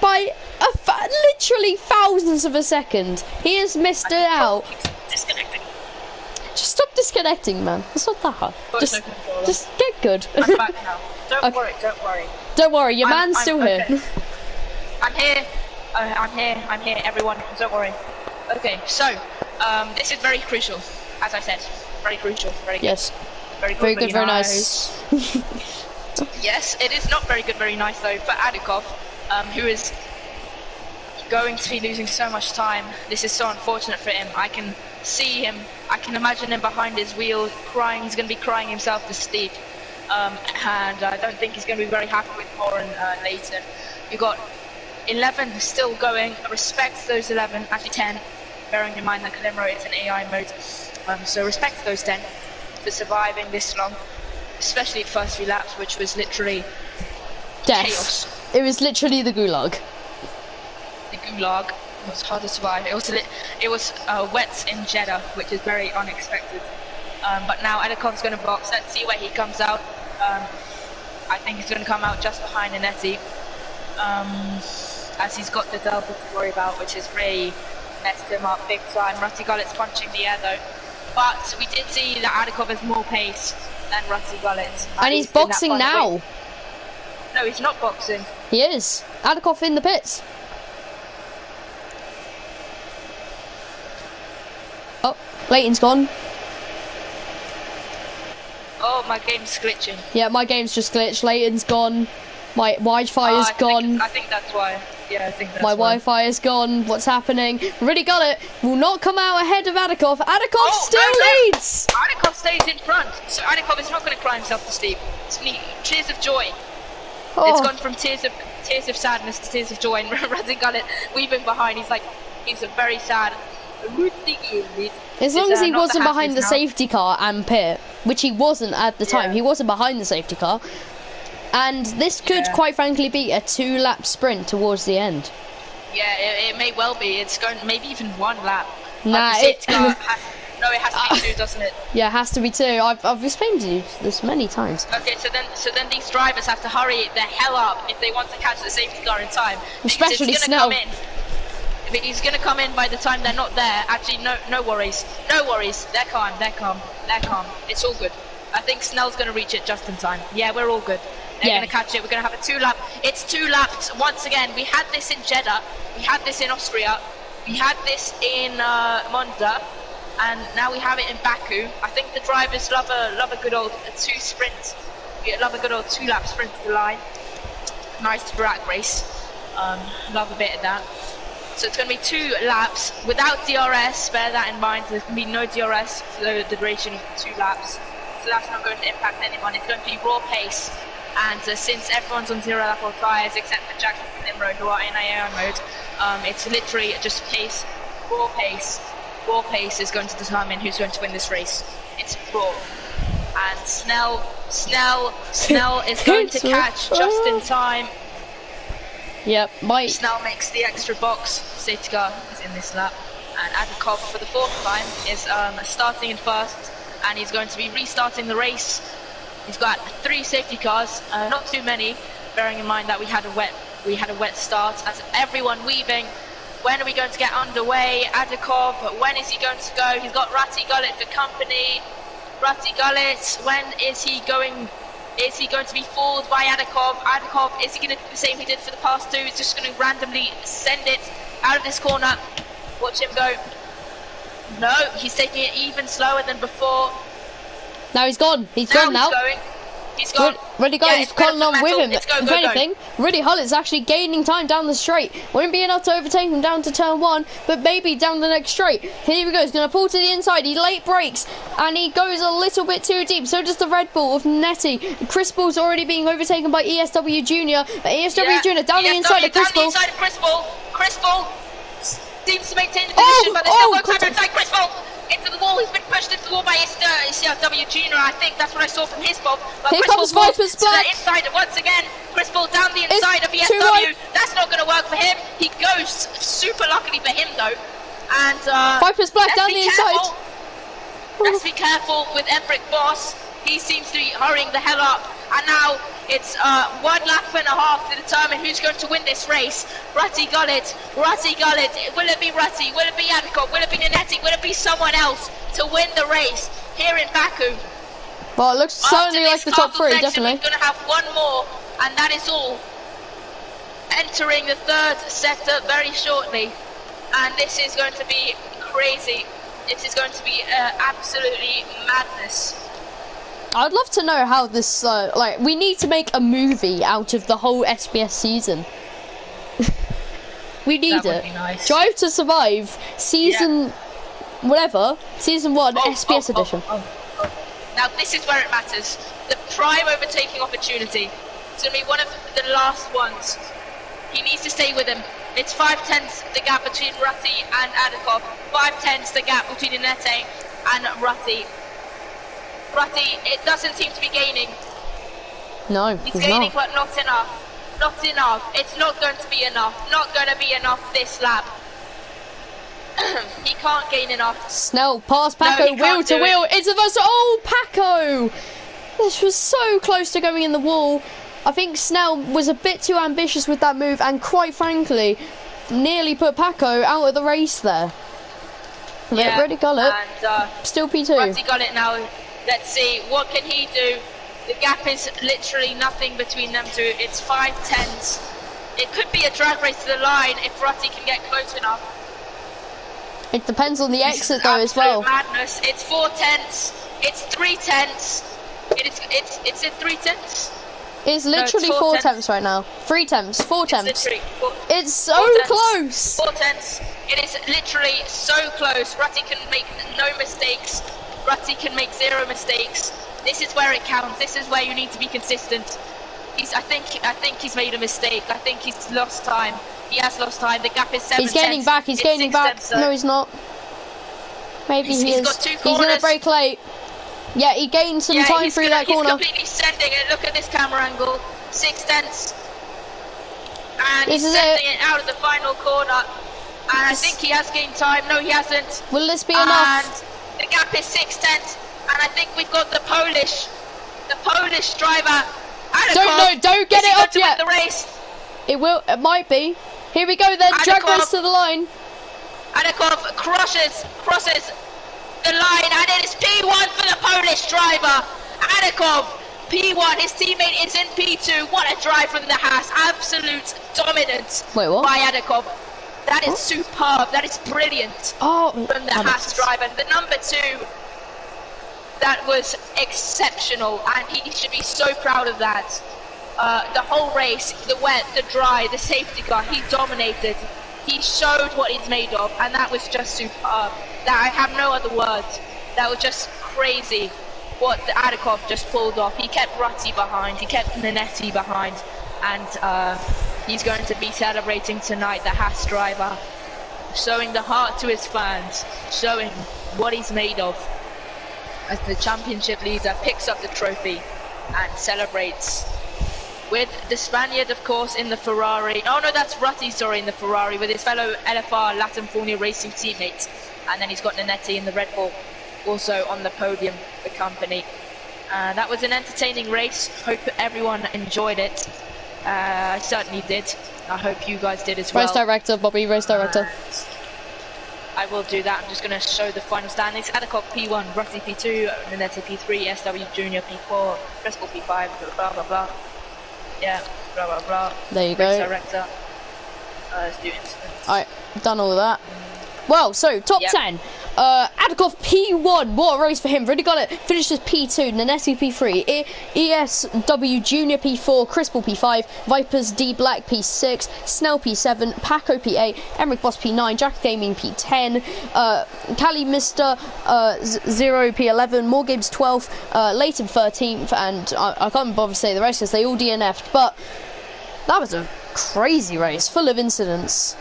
by literally thousands of a second. He has missed it out. Disconnecting. Just stop disconnecting, man. It's not that hard. Just get good. I'm back now. Don't worry. Don't worry, your man's still here. I'm here. I'm here, everyone. Don't worry. Okay, so this is very crucial, as I said. Very crucial. Very good. Yes. Very good. Very nice. Yes, it is not very good. Very nice though for Adikov, who is going to be losing so much time. This is so unfortunate for him. I can see him. I can imagine him behind his wheel crying. He's going to be crying himself to sleep. And I don't think he's going to be very happy with Moore and Leighton. You got 11 still going. Respect those 11, actually 10. Bearing in mind that Kalimro is in AI mode. So respect those 10 for surviving this long. Especially the first few laps, which was literally death. Chaos. It was literally the gulag. The gulag was hard to survive. It was wet in Jeddah, which is very unexpected. But now Adikov's going to box. Let's see where he comes out. I think he's going to come out just behind Anetti, as he's got the delta to worry about, which has really messed him up big time. Rutty Gullet's punching the air though, but we did see that Adikov has more pace than Rutty Gullet. And he's boxing now. No, he's not boxing. He is. Adikov in the pits. Oh, Leighton's gone. Oh, my game's glitching. Yeah, my game's just glitched. Leighton's gone. My Wi-Fi is gone. I think that's why. Yeah, I think that's my why. Wi-Fi is gone. What's happening? Really got it. Will not come out ahead of Adikov. Adikov still leads. Adikov stays in front. So Adikov is not going to cry himself to sleep. It's tears of joy. Oh. It's gone from tears of sadness to tears of joy. And Rutty Gullet weeping behind. He's a very sad. As long as he wasn't behind the safety car and pit, which he wasn't at the time. He wasn't behind the safety car. And this could, quite frankly, be a 2-lap sprint towards the end. Yeah, it may well be. It's going maybe even 1 lap. Nah, No, it has to be 2, doesn't it? Yeah, it has to be 2. I've explained to you this many times. Okay, so then these drivers have to hurry the hell up if they want to catch the safety car in time. Especially Snell. If he's gonna come in by the time they're not there. Actually, no worries. No worries. They're calm. It's all good. I think Snell's gonna reach it just in time. Yeah, we're all good. They're gonna catch it. We're gonna have a 2 lap. It's 2 laps once again. We had this in Jeddah. We had this in Austria. We had this in Monza. And now we have it in Baku. I think the drivers love a good old 2 sprint. We love a good old 2 lap sprint to the line. Nice drag race. Love a bit of that. So it's going to be 2 laps without DRS. Bear that in mind. There's going to be no DRS for the duration of 2 laps. So that's not going to impact anyone. It's going to be raw pace. And since everyone's on 0 lap tyres except for Jackson and Nimrod who are in AI mode, it's literally just pace, raw pace. Raw pace is going to determine who's going to win this race. It's raw. And Snell is going to catch just in time. Yep, Snell makes the extra box. Safety car is in this lap. And Adakov for the 4th time is starting in first. And he's going to be restarting the race. He's got 3 safety cars, not too many, bearing in mind that we had a wet start. As everyone weaving. When are we going to get underway? Adakov, when is he going to go? He's got Rati Gullit for company. Rati Gullit, when is he going? Is he going to be fooled by Adakov? Adakov, is he going to do the same he did for the past 2? He's just going to randomly send it out of this corner. Watch him go. No, he's taking it even slower than before. Now he's gone. He's gone now. He's gone. Really going, he's calling on with him. If anything, Rudy Hullett's actually gaining time down the straight. Won't be able to overtake him down to turn 1, but maybe down the next straight. Here we go, he's going to pull to the inside. He late brakes, and he goes a little bit too deep. So does the Red Bull of Netty. Chris Bull's already being overtaken by ESW Junior. ESW Junior down the inside of Chris Bull. Chris Bull seems to maintain the position, but there's still no time to inside Chris Bull. Into the wall, he's been pushed into the wall by ESW Junior. I think that's what I saw from his ball. But here Chris comes Bull Viper's to the inside once again. Chris Bull down the inside of ESW. That's not going to work for him. He goes super luckily for him though. And Viper's Black down the inside. Let's be careful with Embrick Boss. He seems to be hurrying the hell up. And now it's 1.5 laps to determine who's going to win this race. Rati Gullit. Will it be Rati? Will it be Adakov? Will it be Nanetti? Will it be someone else to win the race here in Baku? Well, it looks certainly like the top 3, definitely. We're going to have one more, and that is all. Entering the 3rd sector very shortly. And this is going to be crazy. This is going to be absolutely madness. I'd love to know how this, we need to make a movie out of the whole SBS season. We need it. Nice. Drive to Survive, season, season 1, SBS edition. Now this is where it matters. The prime overtaking opportunity. It's going to be one of the last ones. He needs to stay with him. It's 5/10 the gap between Rati and Adakov. 5/10 the gap between Inete and Rati. Rati, it doesn't seem to be gaining. No, he's gaining, but not enough. Not enough. It's not going to be enough. Not going to be enough this lap. He can't gain enough. Snell past Paco, wheel to wheel. It's the first. Oh, Paco! This was so close to going in the wall. I think Snell was a bit too ambitious with that move, and quite frankly, nearly put Paco out of the race there. Yeah, Ready Gullit. And still P2. Ready Gullit now. Let's see, what can he do? The gap is literally nothing between them two. It's 5/10. It could be a drag race to the line if Rati can get close enough. It depends on the exit though as well. Madness. It's 4/10. It's 3/10. It's in 3/10. It's literally 4/10 right now. 3/10, 4/10. It's so close. 4/10. It is literally so close. Rati can make no mistakes. Rati can make 0 mistakes. This is where it counts. This is where you need to be consistent. I think he's made a mistake. I think he's lost time. He has lost time. The gap is 7 He's gaining back. He's gaining back. No, he's not. Maybe he is. He's going to break late. Yeah, he gained some time through that corner. He's completely sending it. Look at this camera angle. 6/10. And he's sending it out of the final corner. And I think he has gained time. No, he hasn't. Will this be enough? And the gap is 6/10, and I think we've got the Polish driver. Don't get it up yet. The race. It might be. Here we go then, drag race to the line. Adakov crosses the line, and it is P1 for the Polish driver. Adakov, P1, his teammate is in P2. What a drive from the Haas. Absolute dominance by Adakov. That is superb. That is brilliant from the Haas driver. The number 2, that was exceptional, and he should be so proud of that. The whole race, the wet, the dry, the safety car, he dominated. He showed what he's made of, and that was just superb. I have no other words. That was just crazy what the Adakov just pulled off. He kept Rutty behind, he kept Nanetti behind, and he's going to be celebrating tonight, the Haas driver, showing the heart to his fans, showing what he's made of, as the championship leader picks up the trophy and celebrates with the Spaniard, of course, in the Ferrari. Oh no, that's Rutty, sorry, in the Ferrari, with his fellow LFR Latin Formula Racing teammates. And then he's got Nanetti in the Red Bull, also on the podium, the company. That was an entertaining race. Hope everyone enjoyed it. I certainly did. I hope you guys did as well. Race director, Bobby, race director. I will do that. I'm just going to show the final standings. Adakov P1, Rutty P2, Nanetti P3, SW Junior P4, Crespo P5, blah blah blah. Yeah, blah blah blah. There you go. Race director. Let's do incidents. Alright, done all of that. Well, so top 10. Adakov P1, what a race for him. Really got it. Finishes P2, Nanetti P3, ESW Junior P4, Crispal P5, Vipers D Black P6, Snell P7, Paco P8, Emmerich Boss P9, Jack Gaming P10, Cali Mr. 0 P11, More Games 12th, Leighton 13th, and I can't bother to say the rest because they all DNF'd, but that was a crazy race, full of incidents.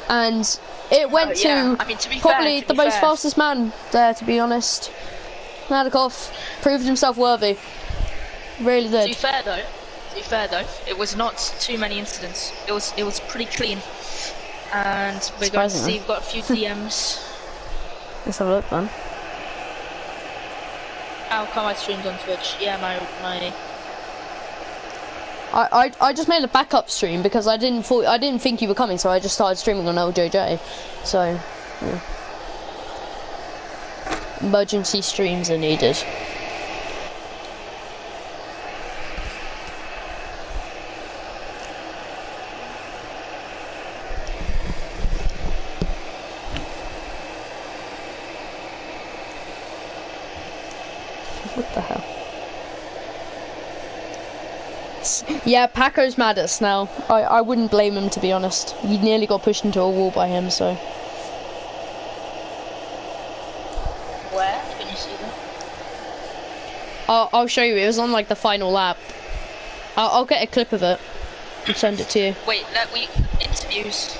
And it went to probably the most fastest man there, to be honest. Adakov proved himself worthy. Really did. To be fair though, it was not too many incidents. It was pretty clean. And we're going to see, we've got a few DMs. Let's have a look, man. How come I streamed on Twitch? Yeah, my I just made a backup stream because I didn't think you were coming, so I just started streaming on LJJ. So, yeah. Emergency streams are needed. What the hell? Yeah, Paco's mad at Snell. I wouldn't blame him, to be honest. He nearly got pushed into a wall by him, so. Where? Can you see that? I'll show you. It was on like the final lap. I'll get a clip of it and send it to you. Wait, interviews.